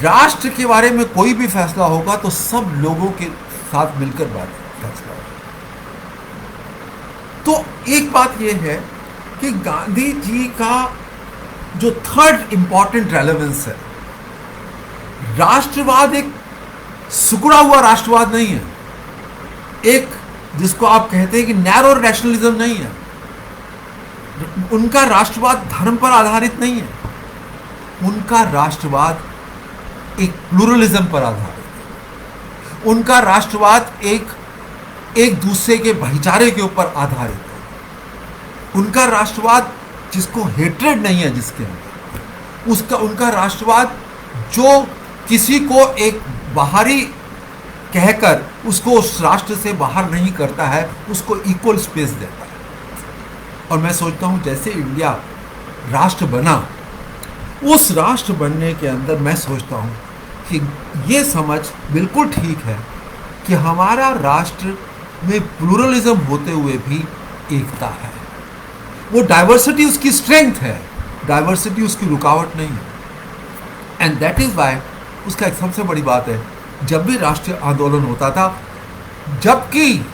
S1: राष्ट्र के बारे में कोई भी फैसला होगा तो सब लोगों के साथ मिलकर फैसला होगा। तो एक बात यह है कि गांधी जी का जो थर्ड इंपॉर्टेंट रेलेवेंस है, राष्ट्रवाद एक सिकुड़ा हुआ राष्ट्रवाद नहीं है, एक जिसको आप कहते हैं कि नैरो रैशनलिज्म नहीं है। उनका राष्ट्रवाद धर्म पर आधारित नहीं है, उनका राष्ट्रवाद एक प्लूरलिज्म पर आधारित है। उनका राष्ट्रवाद एक दूसरे के भाईचारे के ऊपर आधारित है। उनका राष्ट्रवाद जिसको हेट्रेड नहीं है, जिसके अंदर उनका राष्ट्रवाद जो किसी को एक बाहरी कहकर उसको उस राष्ट्र से बाहर नहीं करता है, उसको इक्वल स्पेस देता है। और मैं सोचता हूँ जैसे इंडिया राष्ट्र बना, उस राष्ट्र बनने के अंदर मैं सोचता हूँ कि ये समझ बिल्कुल ठीक है कि हमारा राष्ट्र में प्लूरलिज्म होते हुए भी एकता है। वो डाइवर्सिटी उसकी स्ट्रेंथ है, डाइवर्सिटी उसकी रुकावट नहीं है। एंड दैट इज वाई उसका एक सबसे बड़ी बात है, जब भी राष्ट्रीय आंदोलन होता था, जबकि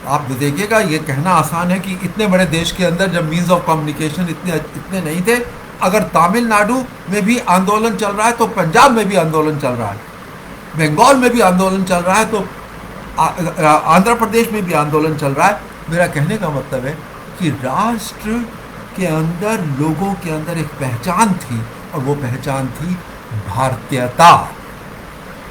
S1: आप देखिएगा ये कहना आसान है कि इतने बड़े देश के अंदर जब मीन्स ऑफ कम्युनिकेशन इतने नहीं थे, अगर तमिलनाडु में भी आंदोलन चल रहा है तो पंजाब में भी आंदोलन चल रहा है, बंगाल में भी आंदोलन चल रहा है तो आंध्र प्रदेश में भी आंदोलन चल रहा है। मेरा कहने का मतलब है कि राष्ट्र के अंदर लोगों के अंदर एक पहचान थी, और वो पहचान थी भारतीयता।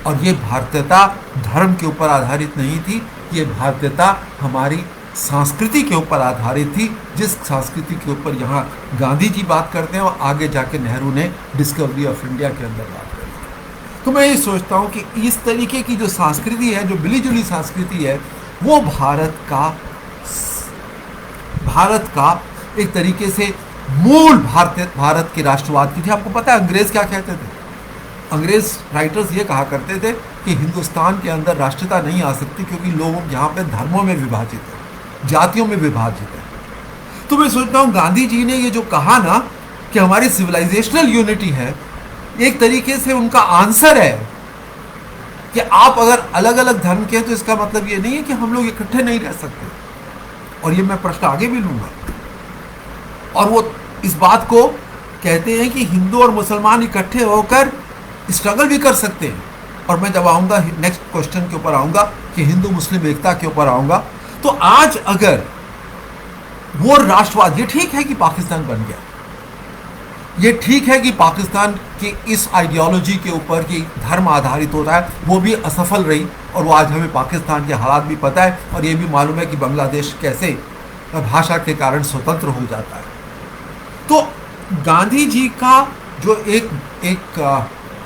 S1: और ये भारतीयता धर्म के ऊपर आधारित नहीं थी, ये भारतीयता हमारी संस्कृति के ऊपर आधारित थी, जिस संस्कृति के ऊपर यहाँ गांधी जी बात करते हैं और आगे जाके नेहरू ने डिस्कवरी ऑफ इंडिया के अंदर बात करी। तो मैं ये सोचता हूँ कि इस तरीके की जो संस्कृति है, जो मिली जुली संस्कृति है, वो भारत का एक तरीके से मूल भारत के राष्ट्रवाद की थी। आपको पता है अंग्रेज क्या कहते थे? अंग्रेज राइटर्स ये कहा करते थे कि हिंदुस्तान के अंदर राष्ट्रीयता नहीं आ सकती क्योंकि लोग यहाँ पे धर्मों में विभाजित है, जातियों में विभाजित है। तो मैं सोचता हूँ गांधी जी ने ये जो कहा ना कि हमारी सिविलाइजेशनल यूनिटी है, एक तरीके से उनका आंसर है कि आप अगर अलग अलग धर्म के हैं तो इसका मतलब ये नहीं है कि हम लोग इकट्ठे नहीं रह सकते। और ये मैं प्रश्न आगे भी लूंगा। और वो इस बात को कहते हैं कि हिंदू और मुसलमान इकट्ठे होकर स्ट्रगल भी कर सकते हैं, और मैं जब आऊँगा नेक्स्ट क्वेश्चन के ऊपर आऊँगा कि हिंदू मुस्लिम एकता के ऊपर आऊँगा, तो आज अगर वो राष्ट्रवाद, ये ठीक है कि पाकिस्तान बन गया, ये ठीक है कि पाकिस्तान की इस आइडियोलॉजी के ऊपर कि धर्म आधारित होता है वो भी असफल रही, और वो आज हमें पाकिस्तान के हालात भी पता है, और ये भी मालूम है कि बांग्लादेश कैसे भाषा के कारण स्वतंत्र हो जाता है। तो गांधी जी का जो एक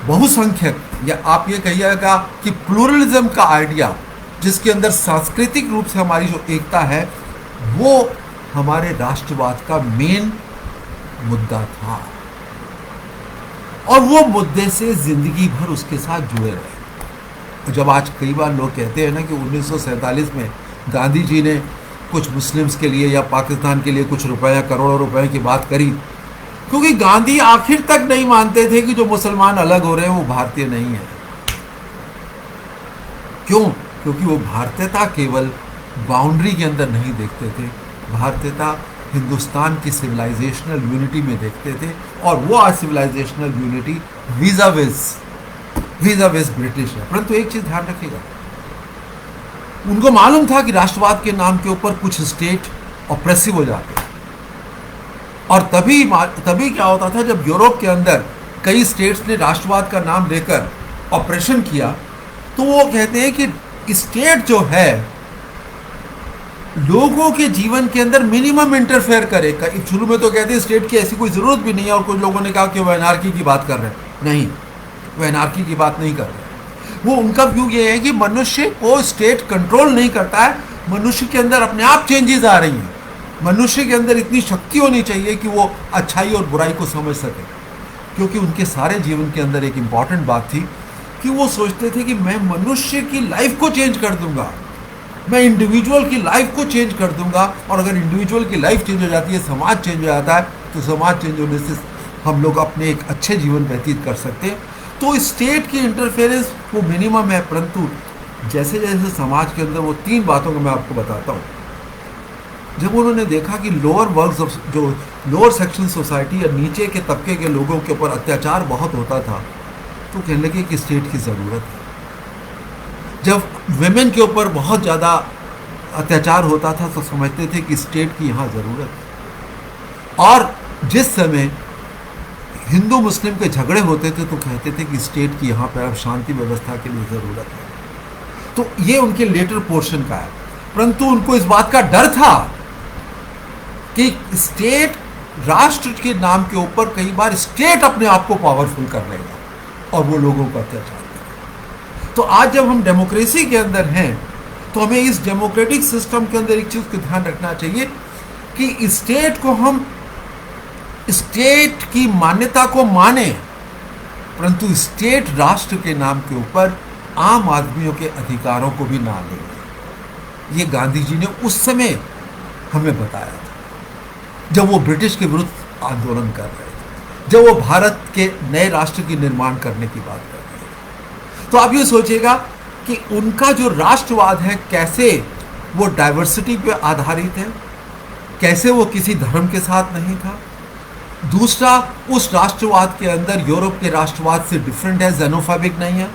S1: बहुसंख्यक, या आप ये कहिएगा कि प्लूरलिज्म का आइडिया, जिसके अंदर सांस्कृतिक रूप से हमारी जो एकता है, वो हमारे राष्ट्रवाद का मेन मुद्दा था, और वो मुद्दे से जिंदगी भर उसके साथ जुड़े रहे। जब आज कई बार लोग कहते हैं ना कि 1947 में गांधी जी ने कुछ मुस्लिम्स के लिए या पाकिस्तान के लिए कुछ रुपया, करोड़ों रुपए की बात करी, क्योंकि गांधी आखिर तक नहीं मानते थे कि जो मुसलमान अलग हो रहे हैं वो भारतीय नहीं है। क्यों? क्योंकि वो भारतीयता केवल बाउंड्री के अंदर नहीं देखते थे, भारतीयता हिंदुस्तान की सिविलाइजेशनल यूनिटी में देखते थे, और वो आज सिविलाइजेशनल यूनिटी वीज़ा-विज़ ब्रिटिश है। परंतु एक चीज़ ध्यान रखिएगा, उनको मालूम था कि राष्ट्रवाद के नाम के ऊपर कुछ स्टेट ऑप्रेसिव हो जाते हैं, और तभी क्या होता था, जब यूरोप के अंदर कई स्टेट्स ने राष्ट्रवाद का नाम लेकर ऑपरेशन किया, तो वो कहते हैं कि स्टेट जो है लोगों के जीवन के अंदर मिनिमम इंटरफेयर करे। शुरू में तो कहते हैं स्टेट की ऐसी कोई ज़रूरत भी नहीं है, और कुछ लोगों ने कहा कि वो एनार्की की बात कर रहे हैं। नहीं, वो एनार्की की बात नहीं कर रहे। वो उनका व्यू ये है कि मनुष्य को स्टेट कंट्रोल नहीं करता है, मनुष्य के अंदर अपने आप चेंजेस आ रही हैं। मनुष्य के अंदर इतनी शक्ति होनी चाहिए कि वो अच्छाई और बुराई को समझ सके, क्योंकि उनके सारे जीवन के अंदर एक इम्पॉर्टेंट बात थी कि वो सोचते थे कि मैं मनुष्य की लाइफ को चेंज कर दूंगा, मैं इंडिविजुअल की लाइफ को चेंज कर दूंगा, और अगर इंडिविजुअल की लाइफ चेंज हो जाती है, समाज चेंज हो जाता है, तो समाज चेंज होने से हम लोग अपने एक अच्छे जीवन व्यतीत कर सकते हैं। तो स्टेट की इंटरफेरेंस वो मिनिमम है, परंतु जैसे जैसे समाज के अंदर वो 3 बातों को मैं आपको बताता हूँ। जब उन्होंने देखा कि लोअर वर्ग्स ऑफ, जो लोअर सेक्शन सोसाइटी या नीचे के तबके के लोगों के ऊपर अत्याचार बहुत होता था, तो कहने लगे कि स्टेट की ज़रूरत है। जब वेमेन के ऊपर बहुत ज़्यादा अत्याचार होता था, तो समझते थे कि स्टेट की यहाँ ज़रूरत है। और जिस समय हिंदू मुस्लिम के झगड़े होते थे, तो कहते थे कि स्टेट की यहाँ पर अब शांति व्यवस्था के लिए ज़रूरत है। तो ये उनके लेटर पोर्शन का है, परंतु उनको इस बात का डर था कि स्टेट, राष्ट्र के नाम के ऊपर कई बार स्टेट अपने आप को पावरफुल कर लेगा और वो लोगों को अत्याचार करेगा। तो आज जब हम डेमोक्रेसी के अंदर हैं, तो हमें इस डेमोक्रेटिक सिस्टम के अंदर एक चीज़ को ध्यान रखना चाहिए कि स्टेट को हम स्टेट की मान्यता को माने, परंतु स्टेट राष्ट्र के नाम के ऊपर आम आदमियों के अधिकारों को भी ना लेंगे। ये गांधी जी ने उस समय हमें बताया था, जब वो ब्रिटिश के विरुद्ध आंदोलन कर रहे थे, जब वो भारत के नए राष्ट्र की निर्माण करने की बात कर रहे थे। तो आप ये सोचिएगा कि उनका जो राष्ट्रवाद है, कैसे वो डाइवर्सिटी पे आधारित है, कैसे वो किसी धर्म के साथ नहीं था। दूसरा, उस राष्ट्रवाद के अंदर यूरोप के राष्ट्रवाद से डिफरेंट है, जेनोफोबिक नहीं है,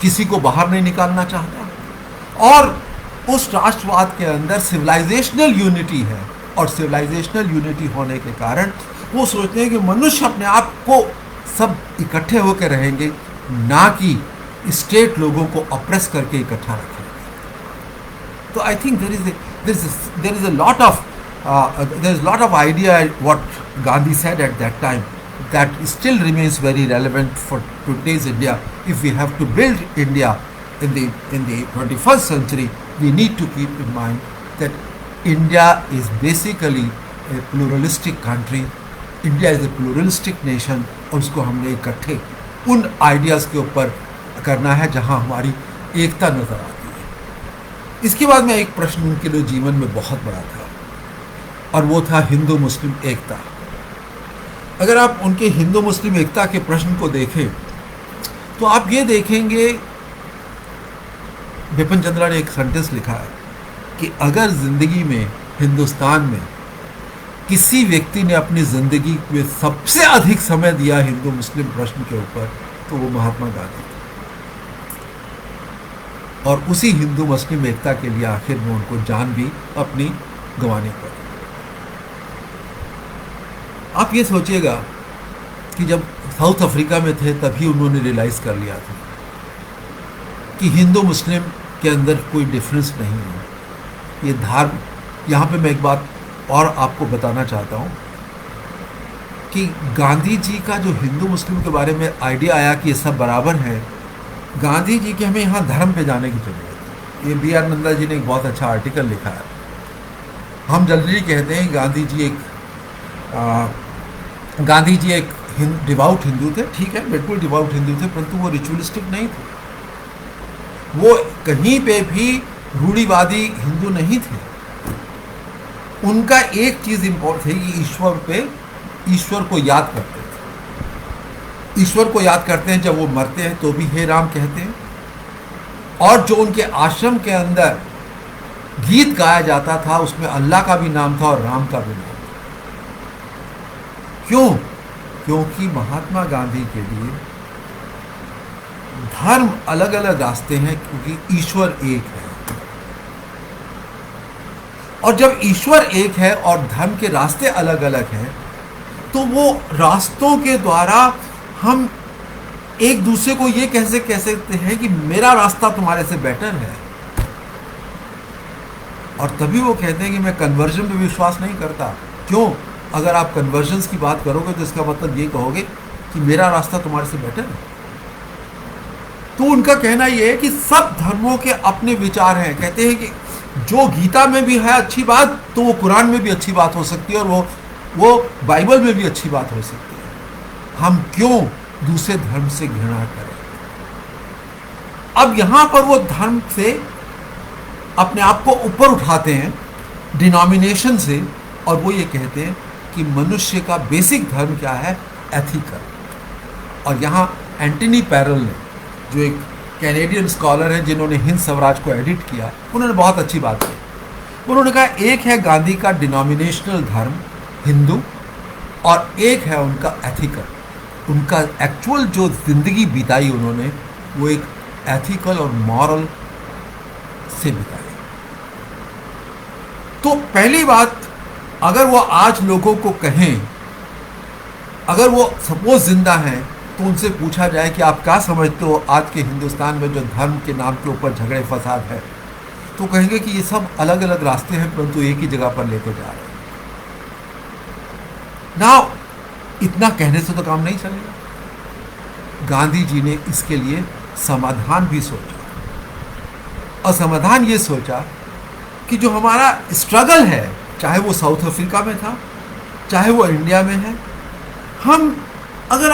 S1: किसी को बाहर नहीं निकालना चाहता। और उस राष्ट्रवाद के अंदर सिविलाइजेशनल यूनिटी है, और सिविलाइजेशनल यूनिटी होने के कारण वो सोचते हैं कि मनुष्य अपने आप को सब इकट्ठे होकर रहेंगे, ना कि स्टेट लोगों को अप्रेस करके इकट्ठा रखेंगे। तो I think there is a lot of idea what Gandhi said at that time that still remains very relevant for today's India. If we have to build India in the 21st century, we need to keep in mind that India is basically a pluralistic country. India is a pluralistic nation, और उसको हमने इकट्ठे उन ideas के ऊपर करना है जहां हमारी एकता नज़र आती है। इसके बाद में एक प्रश्न उनके लिए जीवन में बहुत बड़ा था, और वो था हिंदू मुस्लिम एकता। अगर आप उनके हिंदू मुस्लिम एकता के प्रश्न को देखें, तो आप ये देखेंगे, बिपिन चंद्रा ने एक सेंटेंस लिखा है कि अगर ज़िंदगी में, हिंदुस्तान में किसी व्यक्ति ने अपनी ज़िंदगी में सबसे अधिक समय दिया हिंदू मुस्लिम प्रश्न के ऊपर, तो वो महात्मा गांधी थे। और उसी हिंदू मुस्लिम एकता के लिए आखिर में उनको जान भी अपनी गंवानी पड़ी। आप ये सोचिएगा कि जब साउथ अफ्रीका में थे तभी उन्होंने रियलाइज़ कर लिया था कि हिंदू मुस्लिम के अंदर कोई डिफरेंस नहीं है। ये धर्म, यहाँ पे मैं एक बात और आपको बताना चाहता हूँ कि गांधी जी का जो हिंदू मुस्लिम के बारे में आइडिया आया कि ये सब बराबर है, गांधी जी के हमें यहाँ धर्म पे जाने की जरूरत है। ये बी आर नंदा जी ने एक बहुत अच्छा आर्टिकल लिखा है। हम जल्दी कहते हैं गांधी जी एक डिवाउट हिंदू थे, ठीक है, बिल्कुल डिवाउट हिंदू थे, परंतु वो रिचुअलिस्टिक नहीं थे। वो कहीं पे भी रूढ़िवादी हिंदू नहीं थे। उनका एक चीज इंपॉर्टेंट थी कि ईश्वर को याद करते थे। ईश्वर को याद करते हैं, जब वो मरते हैं तो भी हे राम कहते हैं। और जो उनके आश्रम के अंदर गीत गाया जाता था उसमें अल्लाह का भी नाम था और राम का भी नाम था। क्यों? क्योंकि महात्मा गांधी के लिए धर्म अलग अलग रास्ते हैं, क्योंकि ईश्वर एक है। और जब ईश्वर एक है और धर्म के रास्ते अलग अलग हैं, तो वो रास्तों के द्वारा हम एक दूसरे को ये कैसे कह सकते हैं कि मेरा रास्ता तुम्हारे से बेटर है। और तभी वो कहते हैं कि मैं कन्वर्जन पे विश्वास नहीं करता। क्यों? अगर आप कन्वर्जन्स की बात करोगे तो इसका मतलब ये कहोगे कि मेरा रास्ता तुम्हारे से बेटर है। तो उनका कहना ये है कि सब धर्मों के अपने विचार हैं। कहते हैं कि जो गीता में भी है अच्छी बात, तो वो कुरान में भी अच्छी बात हो सकती है, और वो बाइबल में भी अच्छी बात हो सकती है। हम क्यों दूसरे धर्म से घृणा करें? अब यहां पर वो धर्म से अपने आप को ऊपर उठाते हैं, डिनोमिनेशन से, और वो ये कहते हैं कि मनुष्य का बेसिक धर्म क्या है? एथिकल। और यहाँ एंटनी पैरल ने, जो एक कैनेडियन स्कॉलर हैं जिन्होंने हिंद स्वराज को एडिट किया, उन्होंने बहुत अच्छी बात की। उन्होंने कहा एक है गांधी का डिनोमिनेशनल धर्म हिंदू, और एक है उनका एथिकल। उनका एक्चुअल जो जिंदगी बिताई उन्होंने, वो एक एथिकल और मॉरल से बिताई। तो पहली बात, अगर वो आज लोगों को कहें, अगर वो सपोज जिंदा हैं, तो उनसे पूछा जाए कि आप क्या समझते हो आज के हिंदुस्तान में जो धर्म के नाम के ऊपर झगड़े फसाद है, तो कहेंगे कि ये सब अलग अलग रास्ते हैं परंतु एक ही जगह पर लेके जा रहे हैं। ना इतना कहने से तो काम नहीं चलेगा। गांधी जी ने इसके लिए समाधान भी सोचा, और समाधान ये सोचा कि जो हमारा स्ट्रगल है, चाहे वो साउथ अफ्रीका में था, चाहे वो इंडिया में है, हम अगर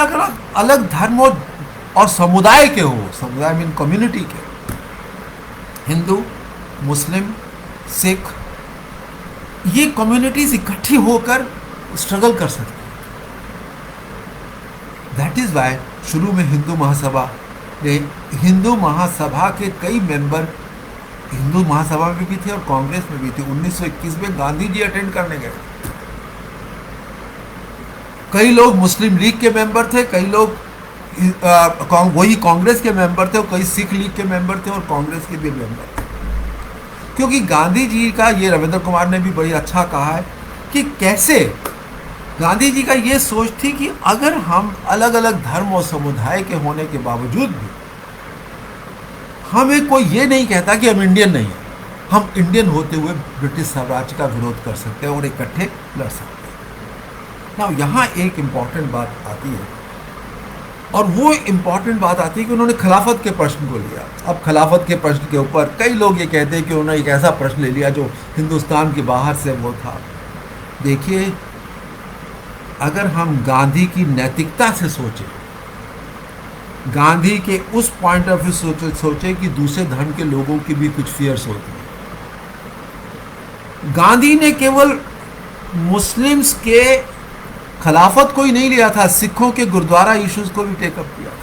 S1: अलग धर्म और समुदाय के हो, समुदाय मीन कम्युनिटी के, हिंदू, मुस्लिम, सिख, ये कम्युनिटीज इकट्ठी होकर स्ट्रगल कर सकते हैं। दैट इज वाई शुरू में हिंदू महासभा के कई मेंबर हिंदू महासभा में भी थे और कांग्रेस में भी थे। 1921 में गांधी जी अटेंड करने गए। कई लोग मुस्लिम लीग के मेंबर थे, कई लोग वही कांग्रेस के मेंबर थे, और कई सिख लीग के मेंबर थे और कांग्रेस के भी मेंबर थे। क्योंकि गांधी जी का, ये रविंद्र कुमार ने भी बड़ी अच्छा कहा है कि कैसे गांधी जी का ये सोच थी कि अगर हम अलग अलग धर्म और समुदाय के होने के बावजूद भी, हमें कोई ये नहीं कहता कि हम इंडियन नहीं हैं, हम इंडियन होते हुए ब्रिटिश साम्राज्य का विरोध कर सकते हैं और इकट्ठे लड़ सकते हैं। ना यहाँ एक इम्पॉर्टेंट बात आती है, और वो इम्पॉर्टेंट बात आती है कि उन्होंने खिलाफत के प्रश्न को लिया। अब खिलाफत के प्रश्न के ऊपर कई लोग ये कहते हैं कि उन्होंने एक ऐसा प्रश्न ले लिया जो हिंदुस्तान के बाहर से वो था। देखिए, अगर हम गांधी की नैतिकता से सोचें, गांधी के उस पॉइंट ऑफ व्यू सोचे कि दूसरे धर्म के लोगों की भी कुछ फियर्स होती हैं। गांधी ने केवल मुस्लिम्स के खिलाफत को ही नहीं लिया था, सिखों के गुरुद्वारा इश्यूज को भी टेकअप किया था।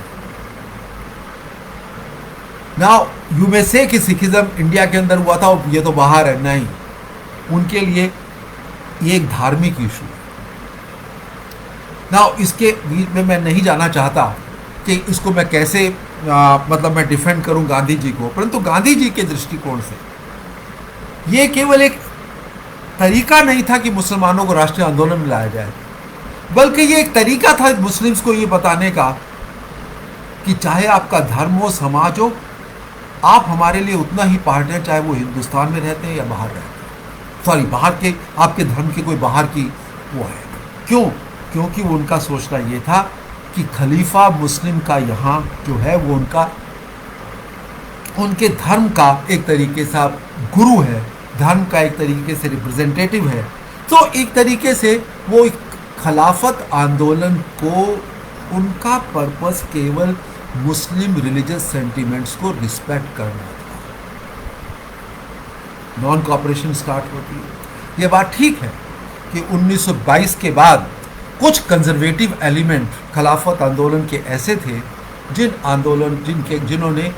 S1: नाउ यू में से कि सिखिज्म इंडिया के अंदर हुआ था, ये तो बाहर है, नहीं, उनके लिए ये एक धार्मिक इशू है। नाउ इसके बीच में मैं नहीं जाना चाहता कि इसको मैं कैसे मतलब मैं डिफेंड करूं गांधी जी को, परंतु गांधी जी के दृष्टिकोण से ये केवल एक तरीका नहीं था कि मुसलमानों को राष्ट्रीय आंदोलन में लाया जाए, बल्कि ये एक तरीका था मुस्लिम्स को ये बताने का कि चाहे आपका धर्म हो, समाज हो, आप हमारे लिए उतना ही पार्टनर हैं, चाहे वो हिंदुस्तान में रहते हैं या बाहर रहते हैं। सॉरी, बाहर के, आपके धर्म के कोई बाहर की वो है। क्यों? क्योंकि वो उनका सोचना ये था कि खलीफा मुस्लिम का यहाँ जो है वो उनके धर्म का एक तरीके से गुरु है, धर्म का एक तरीके से रिप्रेजेंटेटिव है। तो एक तरीके से वो खिलाफत आंदोलन को, उनका पर्पस केवल मुस्लिम रिलीजियस सेंटिमेंट्स को रिस्पेक्ट करना था। नॉन कॉपरेशन स्टार्ट होती है। ये बात ठीक है कि 1922 के बाद कुछ कंजर्वेटिव एलिमेंट खिलाफत आंदोलन के ऐसे थे जिन्होंने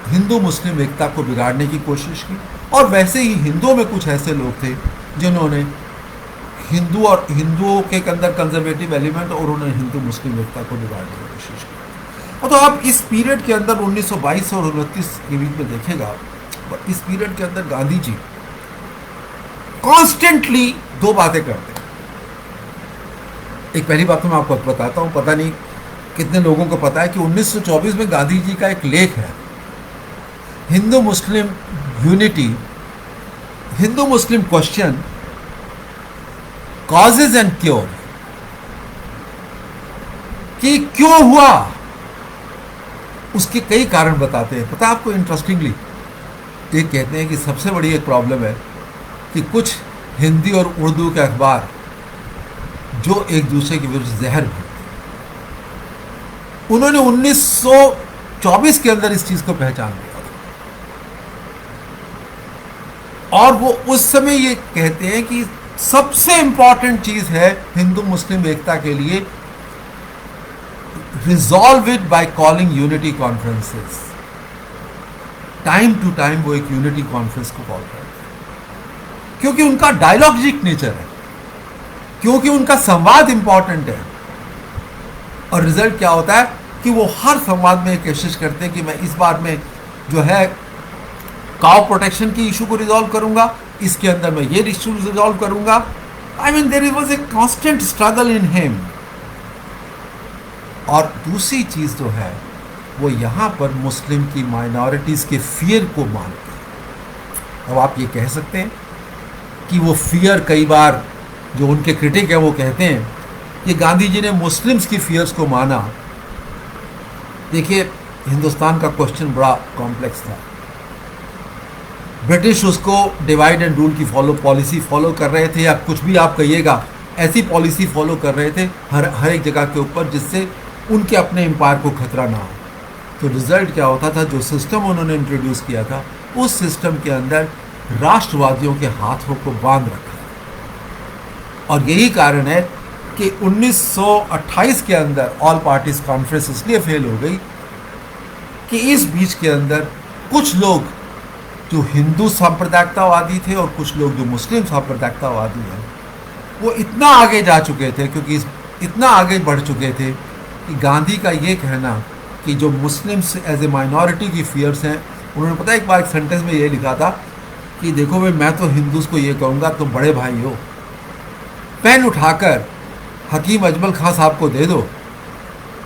S1: हिंदू मुस्लिम एकता को बिगाड़ने की कोशिश की, और वैसे ही हिंदुओं में कुछ ऐसे लोग थे जिन्होंने हिंदुओं के अंदर कंजर्वेटिव एलिमेंट और उन्होंने हिंदू मुस्लिम एकता को बिगाड़ने की कोशिश की। और तो आप इस पीरियड के अंदर 1922 और 1929 के बीच में देखेगा, इस पीरियड के अंदर गांधी जी कॉन्स्टेंटली दो बातें करते हैं। एक पहली बात तो मैं आपको बताता हूं, पता नहीं कितने लोगों को पता है कि 1924 में गांधी जी का एक लेख है, Hindu Muslim unity, Hindu Muslim question, causes and cure, कि क्यों हुआ, उसके कई कारण बताते हैं। पता आपको इंटरेस्टिंगली, ये कहते हैं कि सबसे बड़ी एक प्रॉब्लम है कि कुछ हिंदी और उर्दू के अखबार जो एक दूसरे के विरुद्ध जहर भरते, उन्होंने 1924 के अंदर इस चीज को पहचान लिया, और वो उस समय ये कहते हैं कि सबसे इंपॉर्टेंट चीज है हिंदू मुस्लिम एकता के लिए, resolve it by calling unity conferences. Time to time वो एक यूनिटी कॉन्फ्रेंस को कॉल करते हैं, क्योंकि उनका डायलॉजिक नेचर है, क्योंकि उनका संवाद इंपॉर्टेंट है। और रिजल्ट क्या होता है कि वो हर संवाद में कोशिश करते हैं कि मैं इस बार में जो है काउ प्रोटेक्शन की इशू को रिजॉल्व करूंगा, इसके अंदर मैं ये इशू रिजॉल्व करूंगा। I mean there was a constant struggle in him. और दूसरी चीज जो है वो यहां पर मुस्लिम की माइनॉरिटीज के फियर को मानते हैं। अब आप ये कह सकते हैं कि वो फियर, कई बार जो उनके क्रिटिक है वो कहते हैं कि गांधी जी ने मुस्लिम्स की फियर्स को माना। देखिए, हिंदुस्तान का क्वेश्चन बड़ा कॉम्प्लेक्स था। ब्रिटिश उसको डिवाइड एंड रूल की पॉलिसी फॉलो कर रहे थे, या कुछ भी आप कहिएगा, ऐसी पॉलिसी फॉलो कर रहे थे हर एक जगह के ऊपर, जिससे उनके अपने एम्पायर को खतरा ना हो। तो रिजल्ट क्या होता था, जो सिस्टम उन्होंने इंट्रोड्यूस किया था, उस सिस्टम के अंदर राष्ट्रवादियों के हाथों को बांध रखा। और यही कारण है कि 1928 के अंदर ऑल पार्टीज कॉन्फ्रेंस इसलिए फेल हो गई कि इस बीच के अंदर कुछ लोग जो हिंदू सांप्रदायिकतावादी थे और कुछ लोग जो मुस्लिम सांप्रदायिकतावादी हैं, वो इतना आगे जा चुके थे, क्योंकि इतना आगे बढ़ चुके थे कि गांधी का ये कहना कि जो मुस्लिम्स एज ए माइनॉरिटी की फियर्स हैं, उन्होंने पता एक बार एक सेंटेंस में ये लिखा था कि देखो भाई, मैं तो हिंदूज को ये कहूँगा तुम बड़े भाई हो, पेन उठाकर हकीम अजमल खां साहब को दे दो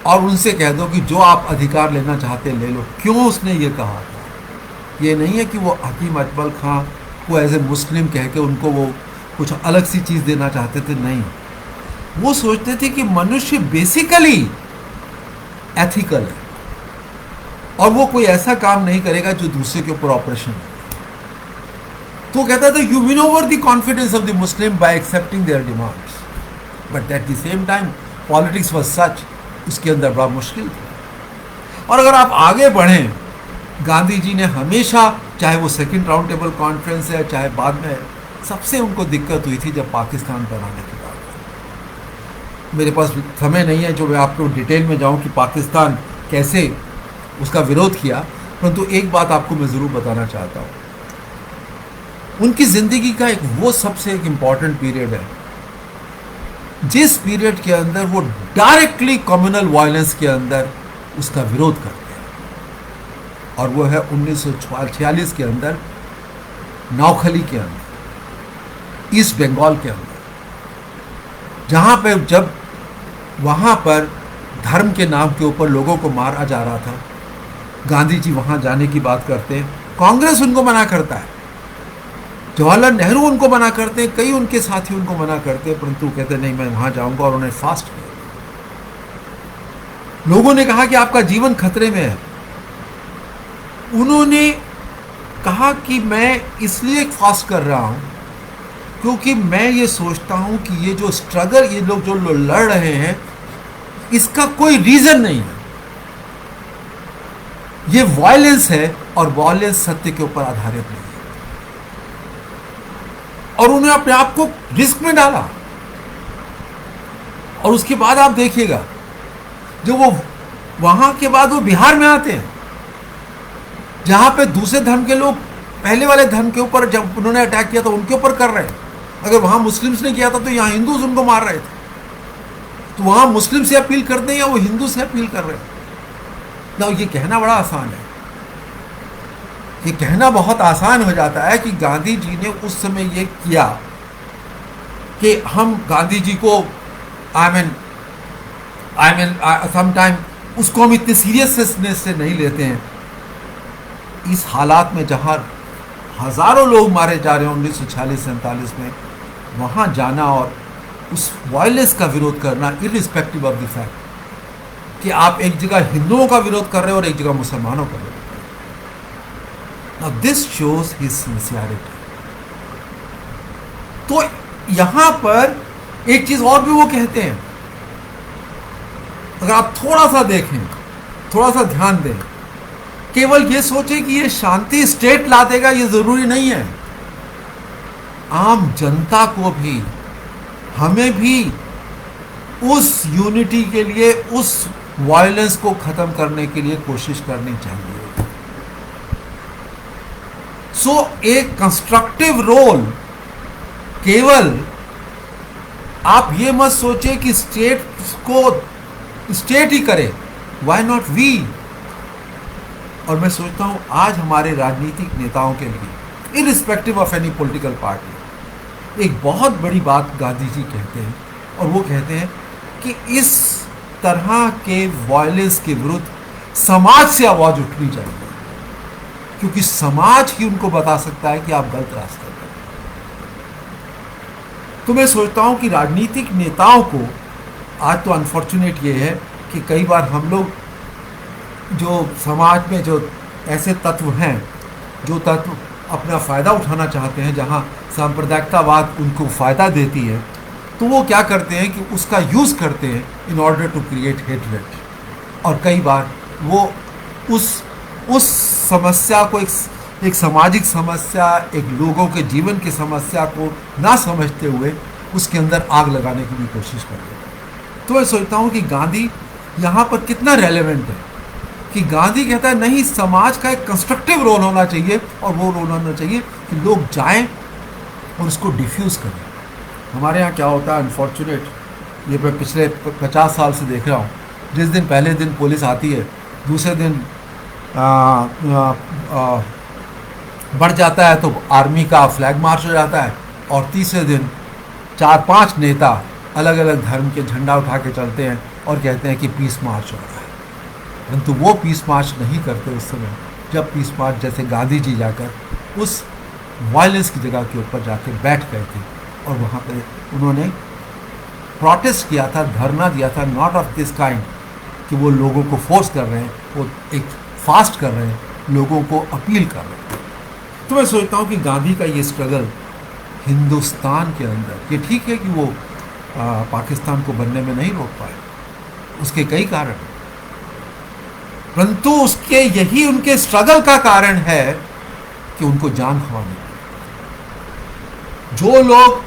S1: और उनसे कह दो कि जो आप अधिकार लेना चाहते ले लो। क्यों उसने ये कहा था? ये नहीं है कि वो हकीम अजमल खां को एज ए मुस्लिम कह के उनको वो कुछ अलग सी चीज़ देना चाहते थे, नहीं। वो सोचते थे कि मनुष्य बेसिकली एथिकल है और वो कोई ऐसा काम नहीं करेगा जो दूसरे के ऊपर ऑपरेशन है। तो कहता था you win over the confidence of the Muslim bye accepting there demands, but at the same time politics was such, उसके अंदर बड़ा मुश्किल था। और अगर आप आगे बढ़ें, गांधी जी ने हमेशा, चाहे वो सेकंड राउंड टेबल कॉन्फ्रेंस है, चाहे बाद में, सबसे उनको दिक्कत हुई थी जब पाकिस्तान बनाने के बाद। मेरे पास समय नहीं है जो मैं आपको डिटेल में जाऊं कि पाकिस्तान कैसे उसका विरोध किया, परंतु एक बात आपको मैं ज़रूर बताना चाहता हूँ। उनकी ज़िंदगी का एक वो सबसे एक इम्पॉर्टेंट पीरियड है जिस पीरियड के अंदर वो डायरेक्टली कम्युनल वायलेंस के अंदर उसका विरोध करते हैं। और वो है 1946 के अंदर नौखली के अंदर, ईस्ट बंगाल के अंदर, जहाँ पे जब वहाँ पर धर्म के नाम के ऊपर लोगों को मारा जा रहा था, गांधी जी वहाँ जाने की बात करते हैं, कांग्रेस उनको मना करता है, जवाहरलाल नेहरू उनको मना करते हैं, कई उनके साथी उनको मना करते हैं, परंतु कहते नहीं मैं वहाँ जाऊँगा, और उन्हें फास्ट किया। लोगों ने कहा कि आपका जीवन खतरे में है। उन्होंने कहा कि मैं इसलिए फास्ट कर रहा हूँ क्योंकि मैं ये सोचता हूँ कि ये जो स्ट्रगल ये लोग जो लड़ रहे हैं इसका कोई रीजन नहीं है, ये वायलेंस है, और वायलेंस सत्य के ऊपर आधारित नहीं है। और उन्होंने अपने आप को रिस्क में डाला। और उसके बाद आप देखिएगा, जो वो वहां के बाद वो बिहार में आते हैं, जहां पे दूसरे धर्म के लोग पहले वाले धर्म के ऊपर जब उन्होंने अटैक किया तो उनके ऊपर कर रहे हैं। अगर वहां मुस्लिम्स ने किया था तो यहाँ हिंदूज उनको मार रहे थे। तो वहां मुस्लिम से अपील करते हैं या वो हिंदू से अपील कर रहे हैं ना। ये कहना बड़ा आसान है, ये कहना बहुत आसान हो जाता है कि गांधी जी ने उस समय ये किया कि हम गांधी जी को समटाइम उसको हम इतने सीरियसनेस से नहीं लेते हैं। इस हालात में जहां हजारों लोग मारे जा रहे हैं 1946-47 में, वहां जाना और उस वायलेंस का विरोध करना, इररिस्पेक्टिव ऑफ द फैक्ट कि आप एक जगह हिंदुओं का विरोध कर रहे हो और एक जगह मुसलमानों का विरोध कर रहे हो। Now this shows his sincerity. तो यहां पर एक चीज और भी वो कहते हैं, अगर आप थोड़ा सा देखें, थोड़ा सा ध्यान दें, केवल ये सोचे कि ये शांति स्टेट ला देगा, ये जरूरी नहीं है। आम जनता को भी, हमें भी उस यूनिटी के लिए, उस वायलेंस को खत्म करने के लिए कोशिश करनी चाहिए। सो एक कंस्ट्रक्टिव रोल, केवल आप ये मत सोचे कि स्टेट को स्टेट ही करे, व्हाई नॉट वी। और मैं सोचता हूं आज हमारे राजनीतिक नेताओं के लिए, irrespective of any political party, एक बहुत बड़ी बात गांधी जी कहते हैं, और वो कहते हैं कि इस तरह के वायलेंस के विरुद्ध समाज से आवाज उठनी चाहिए, क्योंकि समाज ही उनको बता सकता है कि आप गलत रास्ते पर हैं। तो मैं सोचता हूं कि राजनीतिक नेताओं को आज तो अनफॉर्चुनेट ये है कि कई बार हम लोग जो समाज में जो ऐसे तत्व हैं, जो तत्व अपना फ़ायदा उठाना चाहते हैं, जहां सांप्रदायिकतावाद उनको फ़ायदा देती है, तो वो क्या करते हैं कि उसका यूज़ करते हैं in order to create hatred. और कई बार वो उस समस्या को एक सामाजिक समस्या, एक लोगों के जीवन की समस्या को ना समझते हुए उसके अंदर आग लगाने की भी कोशिश करते हैं। तो मैं सोचता हूँ कि गांधी यहाँ पर कितना रेलेवेंट है, कि गांधी कहता है नहीं, समाज का एक कंस्ट्रक्टिव रोल होना चाहिए, और वो रोल होना चाहिए कि लोग जाएं और उसको डिफ्यूज़ करें। हमारे यहाँ क्या होता है, अनफॉर्चुनेट, ये मैं पिछले 50 साल से देख रहा हूँ, जिस दिन पहले दिन पुलिस आती है, दूसरे दिन बढ़ जाता है तो आर्मी का फ्लैग मार्च हो जाता है, और तीसरे दिन 4-5 नेता अलग अलग धर्म के झंडा उठा के चलते हैं और कहते हैं कि पीस मार्च हो रहा है। परंतु वो पीस मार्च नहीं करते उस समय, जब पीस मार्च जैसे गांधी जी जाकर उस वायलेंस की जगह के ऊपर जाके बैठ गए थे, और वहाँ पे उन्होंने प्रोटेस्ट किया था, धरना दिया था, नॉट ऑफ दिस काइंड कि वो लोगों को फोर्स कर रहे हैं, वो एक फास्ट कर रहे हैं, लोगों को अपील कर रहे हैं। तो मैं सोचता हूँ कि गांधी का ये स्ट्रगल हिंदुस्तान के अंदर, ये ठीक है कि वो पाकिस्तान को बनने में नहीं रोक पाए, उसके कई कारण, परंतु उसके यही उनके स्ट्रगल का कारण है कि उनको जान खवानी पड़ी। जो लोग,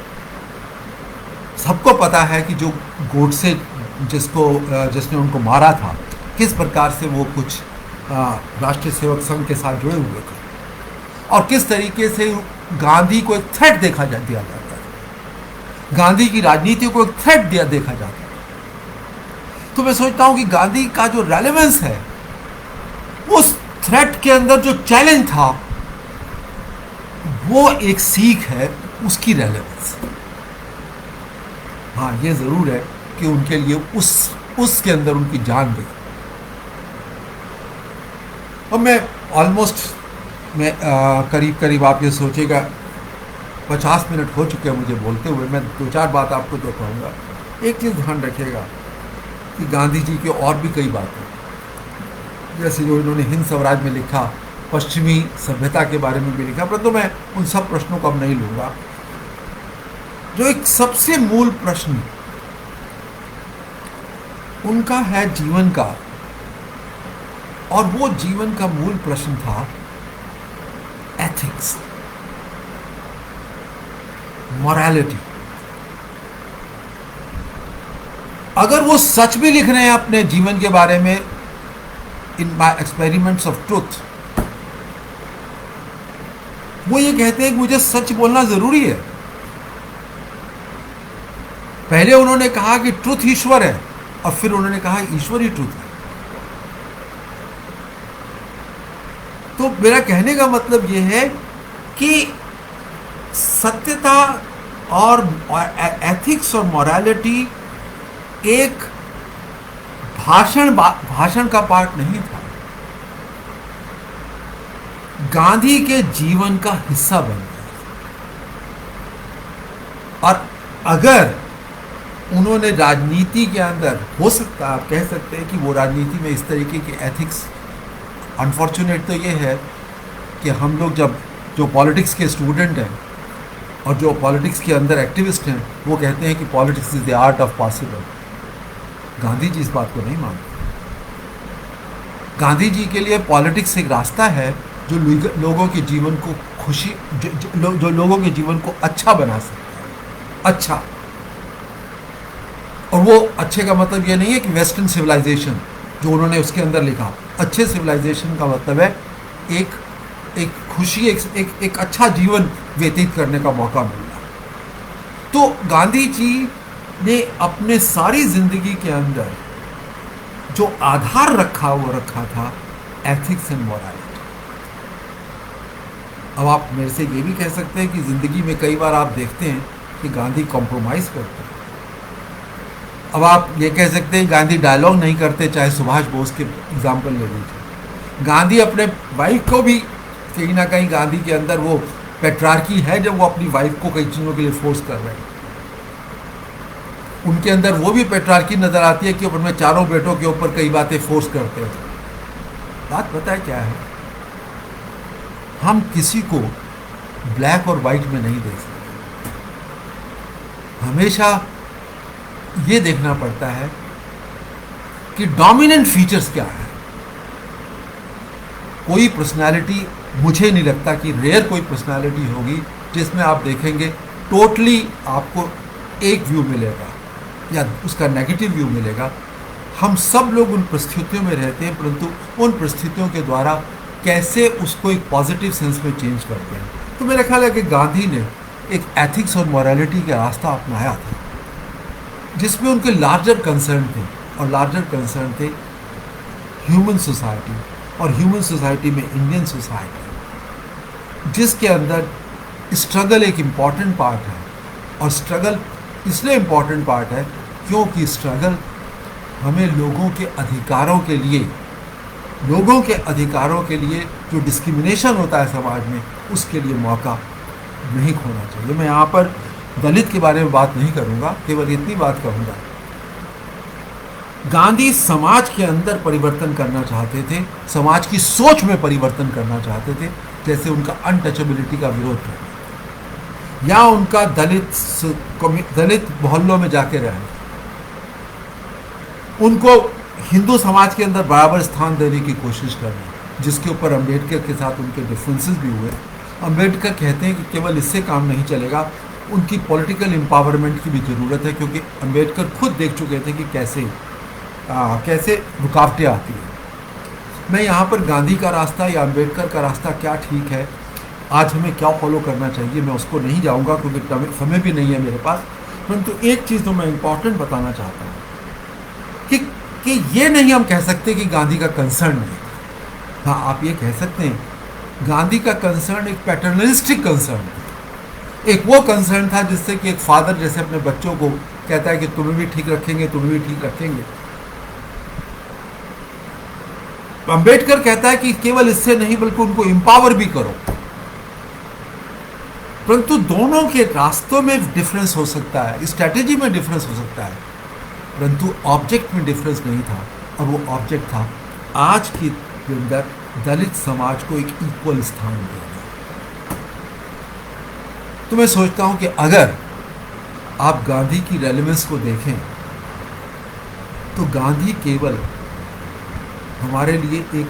S1: सबको पता है कि जो गोडसे जिसने उनको मारा था, किस प्रकार से वो कुछ राष्ट्रीय सेवक संघ के साथ जुड़े हुए थे, और किस तरीके से गांधी को एक थ्रेट दिया जाता है, गांधी की राजनीति को एक थ्रेट देखा जाता है। तो मैं सोचता हूं कि गांधी का जो रेलेवेंस है थ्रेट के अंदर जो चैलेंज था वो एक सीख है उसकी रेलेवेंस। हाँ, ये जरूर है कि उनके लिए उसके अंदर उनकी जान गई। और मैं ऑलमोस्ट मैं करीब करीब आप ये सोचेगा 50 मिनट हो चुके हैं मुझे बोलते हुए। मैं 2-4 बात आपको जो कहूँगा, एक चीज़ ध्यान रखिएगा कि गांधी जी की और भी कई बातें, जैसे जो इन्होंने हिंद स्वराज में लिखा, पश्चिमी सभ्यता के बारे में भी लिखा, परंतु मैं उन सब प्रश्नों को अब नहीं लूँगा। जो एक सबसे मूल प्रश्न उनका है जीवन का, और वो जीवन का मूल प्रश्न था एथिक्स, मॉरलिटी। अगर वो सच भी लिख रहे हैं अपने जीवन के बारे में, इन माई एक्सपेरिमेंट्स ऑफ ट्रूथ, वो ये कहते हैं कि मुझे सच बोलना जरूरी है। पहले उन्होंने कहा कि ट्रुथ ईश्वर है, और फिर उन्होंने कहा ईश्वर ही ट्रुथ है। तो मेरा कहने का मतलब यह है कि सत्यता और एथिक्स और मॉरलिटी एक भाषण का पार्ट नहीं था, गांधी के जीवन का हिस्सा बन गया। और अगर उन्होंने राजनीति के अंदर, हो सकता है आप कह सकते हैं कि वो राजनीति में इस तरीके के एथिक्स, अनफॉर्चुनेट तो ये है कि हम लोग जब जो पॉलिटिक्स के स्टूडेंट हैं और जो पॉलिटिक्स के अंदर एक्टिविस्ट हैं, वो कहते हैं कि politics is the art of possible. Gandhi ji इस बात को नहीं मानते। गांधी जी के लिए पॉलिटिक्स एक रास्ता है जो लोगों के जीवन को खुशी, जो लोगों के जीवन को अच्छा बना सकता है। अच्छा, और वो अच्छे का मतलब ये नहीं है कि वेस्टर्न सिविलाइजेशन जो उन्होंने उसके अंदर लिखा, अच्छे सिविलाइजेशन का मतलब है एक खुशी, एक अच्छा जीवन व्यतीत करने का मौका मिलना। तो गांधी जी ने अपने सारी जिंदगी के अंदर जो आधार रखा था एथिक्स एंड मोरालिटी। अब आप मेरे से ये भी कह सकते हैं कि जिंदगी में कई बार आप देखते हैं कि गांधी कॉम्प्रोमाइज करते हैं। अब आप ये कह सकते हैं गांधी डायलॉग नहीं करते, चाहे सुभाष बोस के एग्जाम्पल ले लीजिए। गांधी अपने वाइफ को भी कहीं ना कहीं, गांधी के अंदर वो पेट्रार्की है जब वो अपनी वाइफ को कई चीज़ों के लिए फोर्स कर रहे हैं। उनके अंदर वो भी पेट्रार्की नजर आती है कि अपने चारों बेटों के ऊपर कई बातें फोर्स करते हैं। बात पता है क्या है, हम किसी को ब्लैक और वाइट में नहीं देख सकते। हमेशा ये देखना पड़ता है कि डोमिनेंट फीचर्स क्या है। कोई पर्सनालिटी, मुझे नहीं लगता कि रेयर कोई पर्सनालिटी होगी जिसमें आप देखेंगे टोटली आपको एक व्यू मिलेगा या उसका नेगेटिव व्यू मिलेगा। हम सब लोग उन परिस्थितियों में रहते हैं, परंतु उन परिस्थितियों के द्वारा कैसे उसको एक पॉजिटिव सेंस में चेंज करते हैं। तो मेरा ख्याल है कि गांधी ने एक एथिक्स और मॉरलिटी का रास्ता अपनाया था जिसमें उनके लार्जर कंसर्न थे, और लार्जर कंसर्न थे ह्यूमन सोसाइटी, और ह्यूमन सोसाइटी में इंडियन सोसाइटी, जिसके अंदर स्ट्रगल एक इम्पॉर्टेंट पार्ट है। और स्ट्रगल इसलिए इम्पॉर्टेंट पार्ट है क्योंकि स्ट्रगल हमें लोगों के अधिकारों के लिए जो डिस्क्रिमिनेशन होता है समाज में, उसके लिए मौका नहीं खोना चाहिए। मैं यहाँ पर दलित के बारे में बात नहीं करूँगा, केवल इतनी बात कहूँगा, गांधी समाज के अंदर परिवर्तन करना चाहते थे, समाज की सोच में परिवर्तन करना चाहते थे। जैसे उनका अनटचेबिलिटी का विरोध करना, या उनका दलित मोहल्लों में जाके रहना, उनको हिंदू समाज के अंदर बराबर स्थान देने की कोशिश करना, जिसके ऊपर अम्बेडकर के साथ उनके डिफरेंसेस भी हुए। अम्बेडकर कहते हैं कि केवल इससे काम नहीं चलेगा, उनकी पॉलिटिकल एम्पावरमेंट की भी ज़रूरत है, क्योंकि अम्बेडकर खुद देख चुके थे कि कैसे रुकावटें आती हैं। मैं यहाँ पर गांधी का रास्ता या अम्बेडकर का रास्ता क्या ठीक है, आज हमें क्या फॉलो करना चाहिए, मैं उसको नहीं जाऊँगा क्योंकि समय भी नहीं है मेरे पास। परंतु एक चीज़ तो मैं इम्पॉर्टेंट बताना चाहता हूँ कि ये नहीं हम कह सकते कि गांधी का कंसर्न नहीं था। हाँ, आप ये कह सकते हैं गांधी का कंसर्न एक पैटर्नलिस्टिक कंसर्न था। एक वो कंसर्न था जिससे कि एक फादर जैसे अपने बच्चों को कहता है कि तुम्हें भी ठीक रखेंगे, तुम्हें भी ठीक रखेंगे। अंबेडकर कहता है कि केवल इससे नहीं बल्कि उनको एम्पावर भी करो। परंतु दोनों के रास्तों में डिफरेंस हो सकता है, स्ट्रैटेजी में डिफरेंस हो सकता है, परंतु ऑब्जेक्ट में डिफरेंस नहीं था। और वो ऑब्जेक्ट था आज के अंदर दलित समाज को एक इक्वल स्थान देना। तो मैं सोचता हूं कि अगर आप गांधी की रेलेवेंस को देखें तो गांधी केवल हमारे लिए एक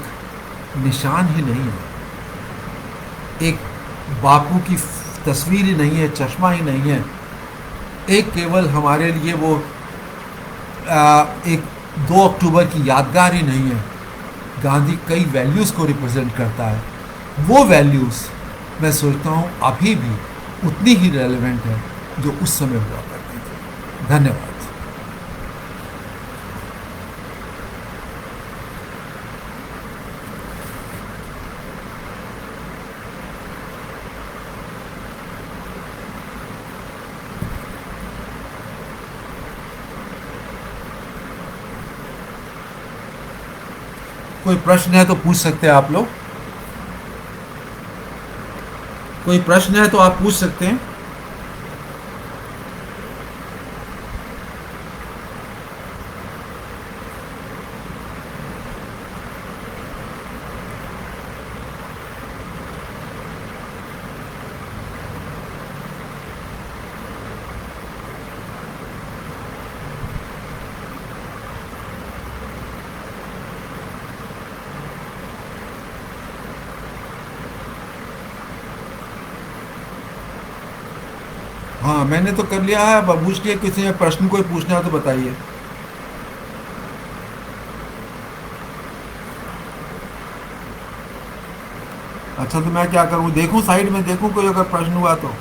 S1: निशान ही नहीं है, एक बापू की तस्वीर ही नहीं है, चश्मा ही नहीं है, एक केवल हमारे लिए वो एक 2 अक्टूबर की यादगार ही नहीं है। गांधी कई वैल्यूज़ को रिप्रेजेंट करता है। वो वैल्यूज़ मैं सोचता हूँ अभी भी उतनी ही रेलेवेंट है जो उस समय हुआ करती थी। धन्यवाद। कोई प्रश्न है तो पूछ सकते हैं आप लोग। कोई प्रश्न है तो आप पूछ सकते हैं। हाँ, मैंने तो कर लिया है। अब पूछ लिया, किसी ने प्रश्न कोई पूछना है तो बताइए। अच्छा, तो मैं क्या करूँ, देखूँ साइड में, देखूँ कोई अगर प्रश्न हुआ तो।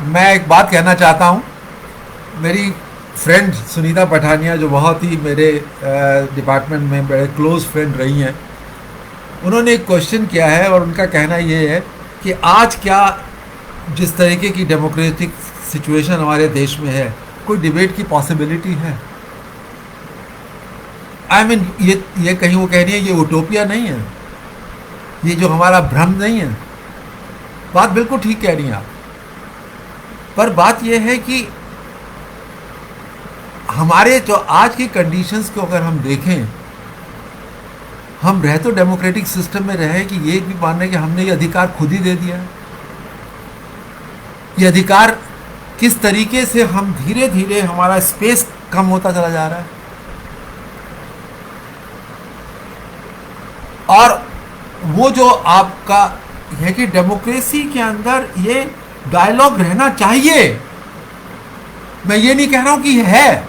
S1: मैं एक बात कहना चाहता हूँ। मेरी फ्रेंड सुनीता पठानिया, जो बहुत ही मेरे डिपार्टमेंट में बड़े क्लोज फ्रेंड रही हैं, उन्होंने एक क्वेश्चन किया है और उनका कहना ये है कि आज क्या जिस तरीके की डेमोक्रेटिक सिचुएशन हमारे देश में है, कोई डिबेट की पॉसिबिलिटी है? आई मीन ये कहीं वो कह रही है ये उटोपिया नहीं है, ये जो हमारा भ्रम नहीं है। बात बिल्कुल ठीक कह रही हैं आप, पर बात यह है कि हमारे जो आज की कंडीशंस को अगर हम देखें, हम रह तो डेमोक्रेटिक सिस्टम में रहे कि ये भी मान रहे कि हमने ये अधिकार खुद ही दे दिया है। ये अधिकार किस तरीके से हम धीरे धीरे हमारा स्पेस कम होता चला जा रहा है। और वो जो आपका है कि डेमोक्रेसी के अंदर ये डायलॉग रहना चाहिए, मैं ये नहीं कह रहा हूं कि ये है।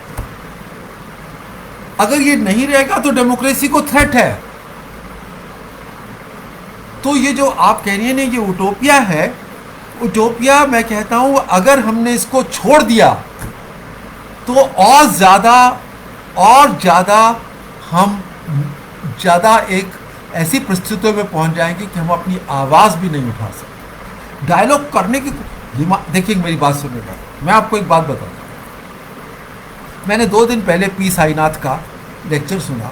S1: अगर ये नहीं रहेगा तो डेमोक्रेसी को थ्रेट है। तो ये जो आप कह रही हैं ना, ये उटोपिया है। उटोपिया मैं कहता हूं अगर हमने इसको छोड़ दिया तो और ज्यादा हम ज्यादा एक ऐसी परिस्थितियों में पहुंच जाएंगे कि हम अपनी आवाज भी नहीं उठा सकते। डायलॉग करने की, देखिए मेरी बात सुनिएगा, मैं आपको एक बात बताऊं। मैंने 2 दिन पहले पी साईनाथ का लेक्चर सुना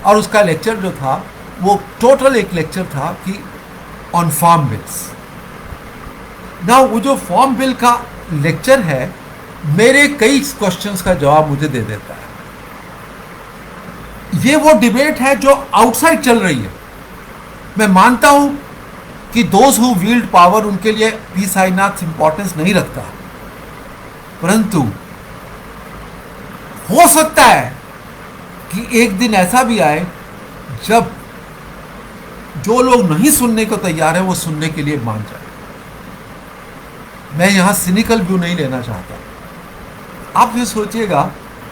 S1: और उसका लेक्चर जो था वो टोटल एक लेक्चर था कि ऑन फार्म बिल्स। ना वो जो फार्म बिल का लेक्चर है, मेरे कई क्वेश्चंस का जवाब मुझे दे देता है। ये वो डिबेट है जो आउटसाइड चल रही है। मैं मानता हूं कि दोज हु वील्ड पावर, उनके लिए पी साईनाथ इंपॉर्टेंस नहीं रखता, परंतु हो सकता है कि एक दिन ऐसा भी आए जब जो लोग नहीं सुनने को तैयार हैं वो सुनने के लिए मान जाए। मैं यहाँ सिनिकल व्यू नहीं लेना चाहता। आप ये सोचिएगा,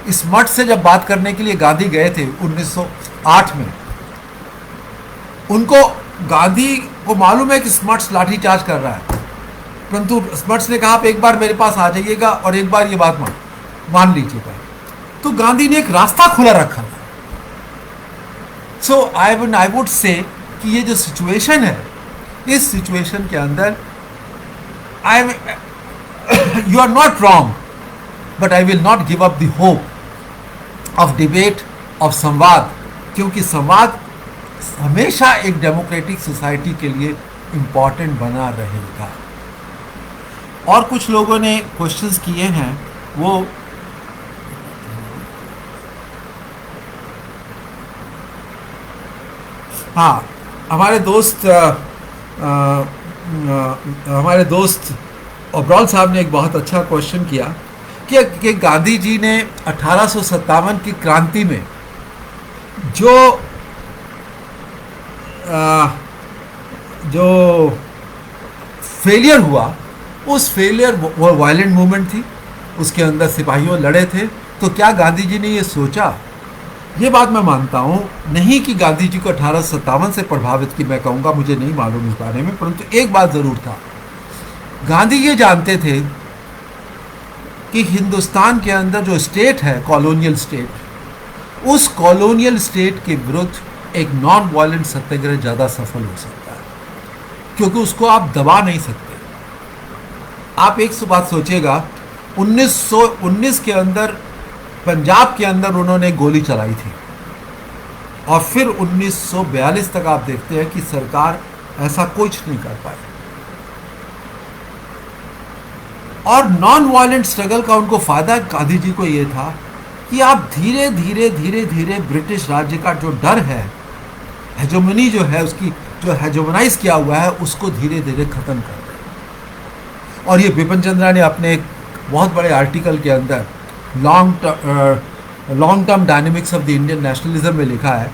S1: इस मठ से जब बात करने के लिए गांधी गए थे 1908 में, उनको गांधी को मालूम है कि स्मट्स लाठीचार्ज कर रहा है, परंतु स्मट्स ने कहा आप एक बार मेरे पास आ जाइएगा और एक बार ये बात मान लीजिएगा। तो गांधी ने एक रास्ता खुला रखा था। सो आई वुड से कि ये जो सिचुएशन है, इस सिचुएशन के अंदर you are not wrong, but I will not give up the hope of debate, of संवाद, क्योंकि संवाद हमेशा एक डेमोक्रेटिक सोसाइटी के लिए इम्पॉर्टेंट बना रहेगा। और कुछ लोगों ने क्वेश्चंस किए हैं, वो हाँ, हमारे दोस्त ओबरॉल साहब ने एक बहुत अच्छा क्वेश्चन किया कि गांधी जी ने 1857 की क्रांति में जो फेलियर हुआ, उस फेलियर वो वायलेंट मूवमेंट थी, उसके अंदर सिपाहियों लड़े थे, तो क्या गांधी जी ने ये सोचा? ये बात मैं मानता हूँ नहीं कि गांधी जी को 1857 से प्रभावित की, मैं कहूँगा, मुझे नहीं मालूम इस बारे में, परंतु एक बात ज़रूर था, गांधी ये जानते थे कि हिंदुस्तान के अंदर जो स्टेट है, कॉलोनियल स्टेट, उस कॉलोनियल स्टेट के विरुद्ध एक नॉन वायलेंट सत्याग्रह ज़्यादा सफल हो सकता है, क्योंकि उसको आप दबा नहीं सकते। आप एक बात सोचिएगा, 1919 के अंदर पंजाब के अंदर उन्होंने गोली चलाई थी, और फिर 1942 तक आप देखते हैं कि सरकार ऐसा कुछ नहीं कर पाई। और नॉन वायलेंट स्ट्रगल का उनको फायदा गांधी जी को ये था कि आप धीरे धीरे ब्रिटिश राज्य का जो डर है, हेजोमनी जो है, उसकी जो हेजोमनाइज किया हुआ है, उसको धीरे धीरे खत्म कर दें। और ये बिपिन चंद्रा ने अपने एक बहुत बड़े आर्टिकल के अंदर long term dynamics of the Indian nationalism में लिखा है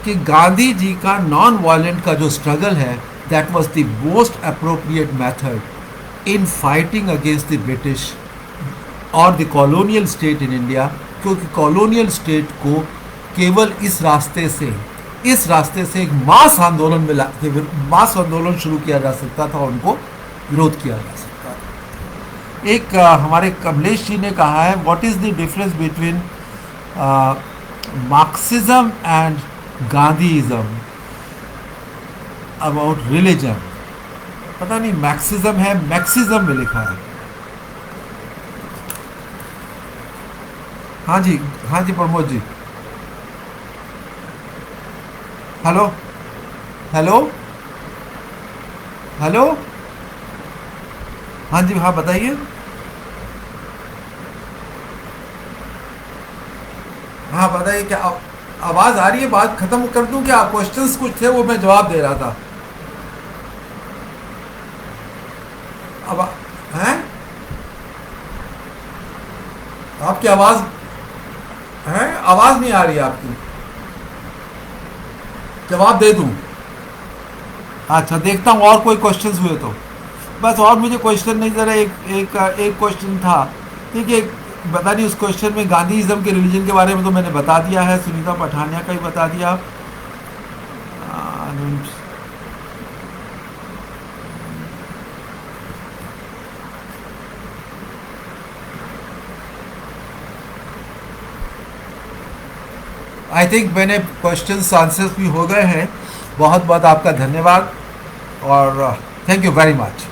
S1: कि गांधी जी का नॉन वायलेंट का जो स्ट्रगल है, that was the most appropriate method in fighting against the British और the colonial state in India, क्योंकि कॉलोनियल स्टेट को केवल इस रास्ते से एक मास आंदोलन शुरू किया जा सकता था, उनको विरोध किया जा सकता था। एक हमारे कमलेश जी ने कहा है, what is the difference between Marxism and Gandhism about religion? पता नहीं, मैक्सिज्म है, मैक्सिज्म में लिखा है। हाँ जी Pramod ji, hello hello hello, हाँ जी, हाँ बताइए। हाँ बताइए, क्या आवाज़ आ रही है? बात खत्म कर दूं क्या? क्वेश्चंस कुछ थे, वो मैं जवाब दे रहा था। अब हैं, आपकी आवाज़ है, आवाज़ नहीं आ रही है आपकी, जवाब दे दूं? अच्छा, देखता हूँ और कोई क्वेश्चंस हुए तो। बस और मुझे क्वेश्चन नहीं, ज़रा एक क्वेश्चन था, ठीक है, बता नहीं, उस क्वेश्चन में गांधीइज्म के रिलीजन के बारे में तो मैंने बता दिया है, सुनीता पठानिया का ही बता दिया। आई थिंक मैंने क्वेश्चंस आंसर्स भी हो गए हैं। बहुत बहुत आपका धन्यवाद और थैंक यू वेरी मच।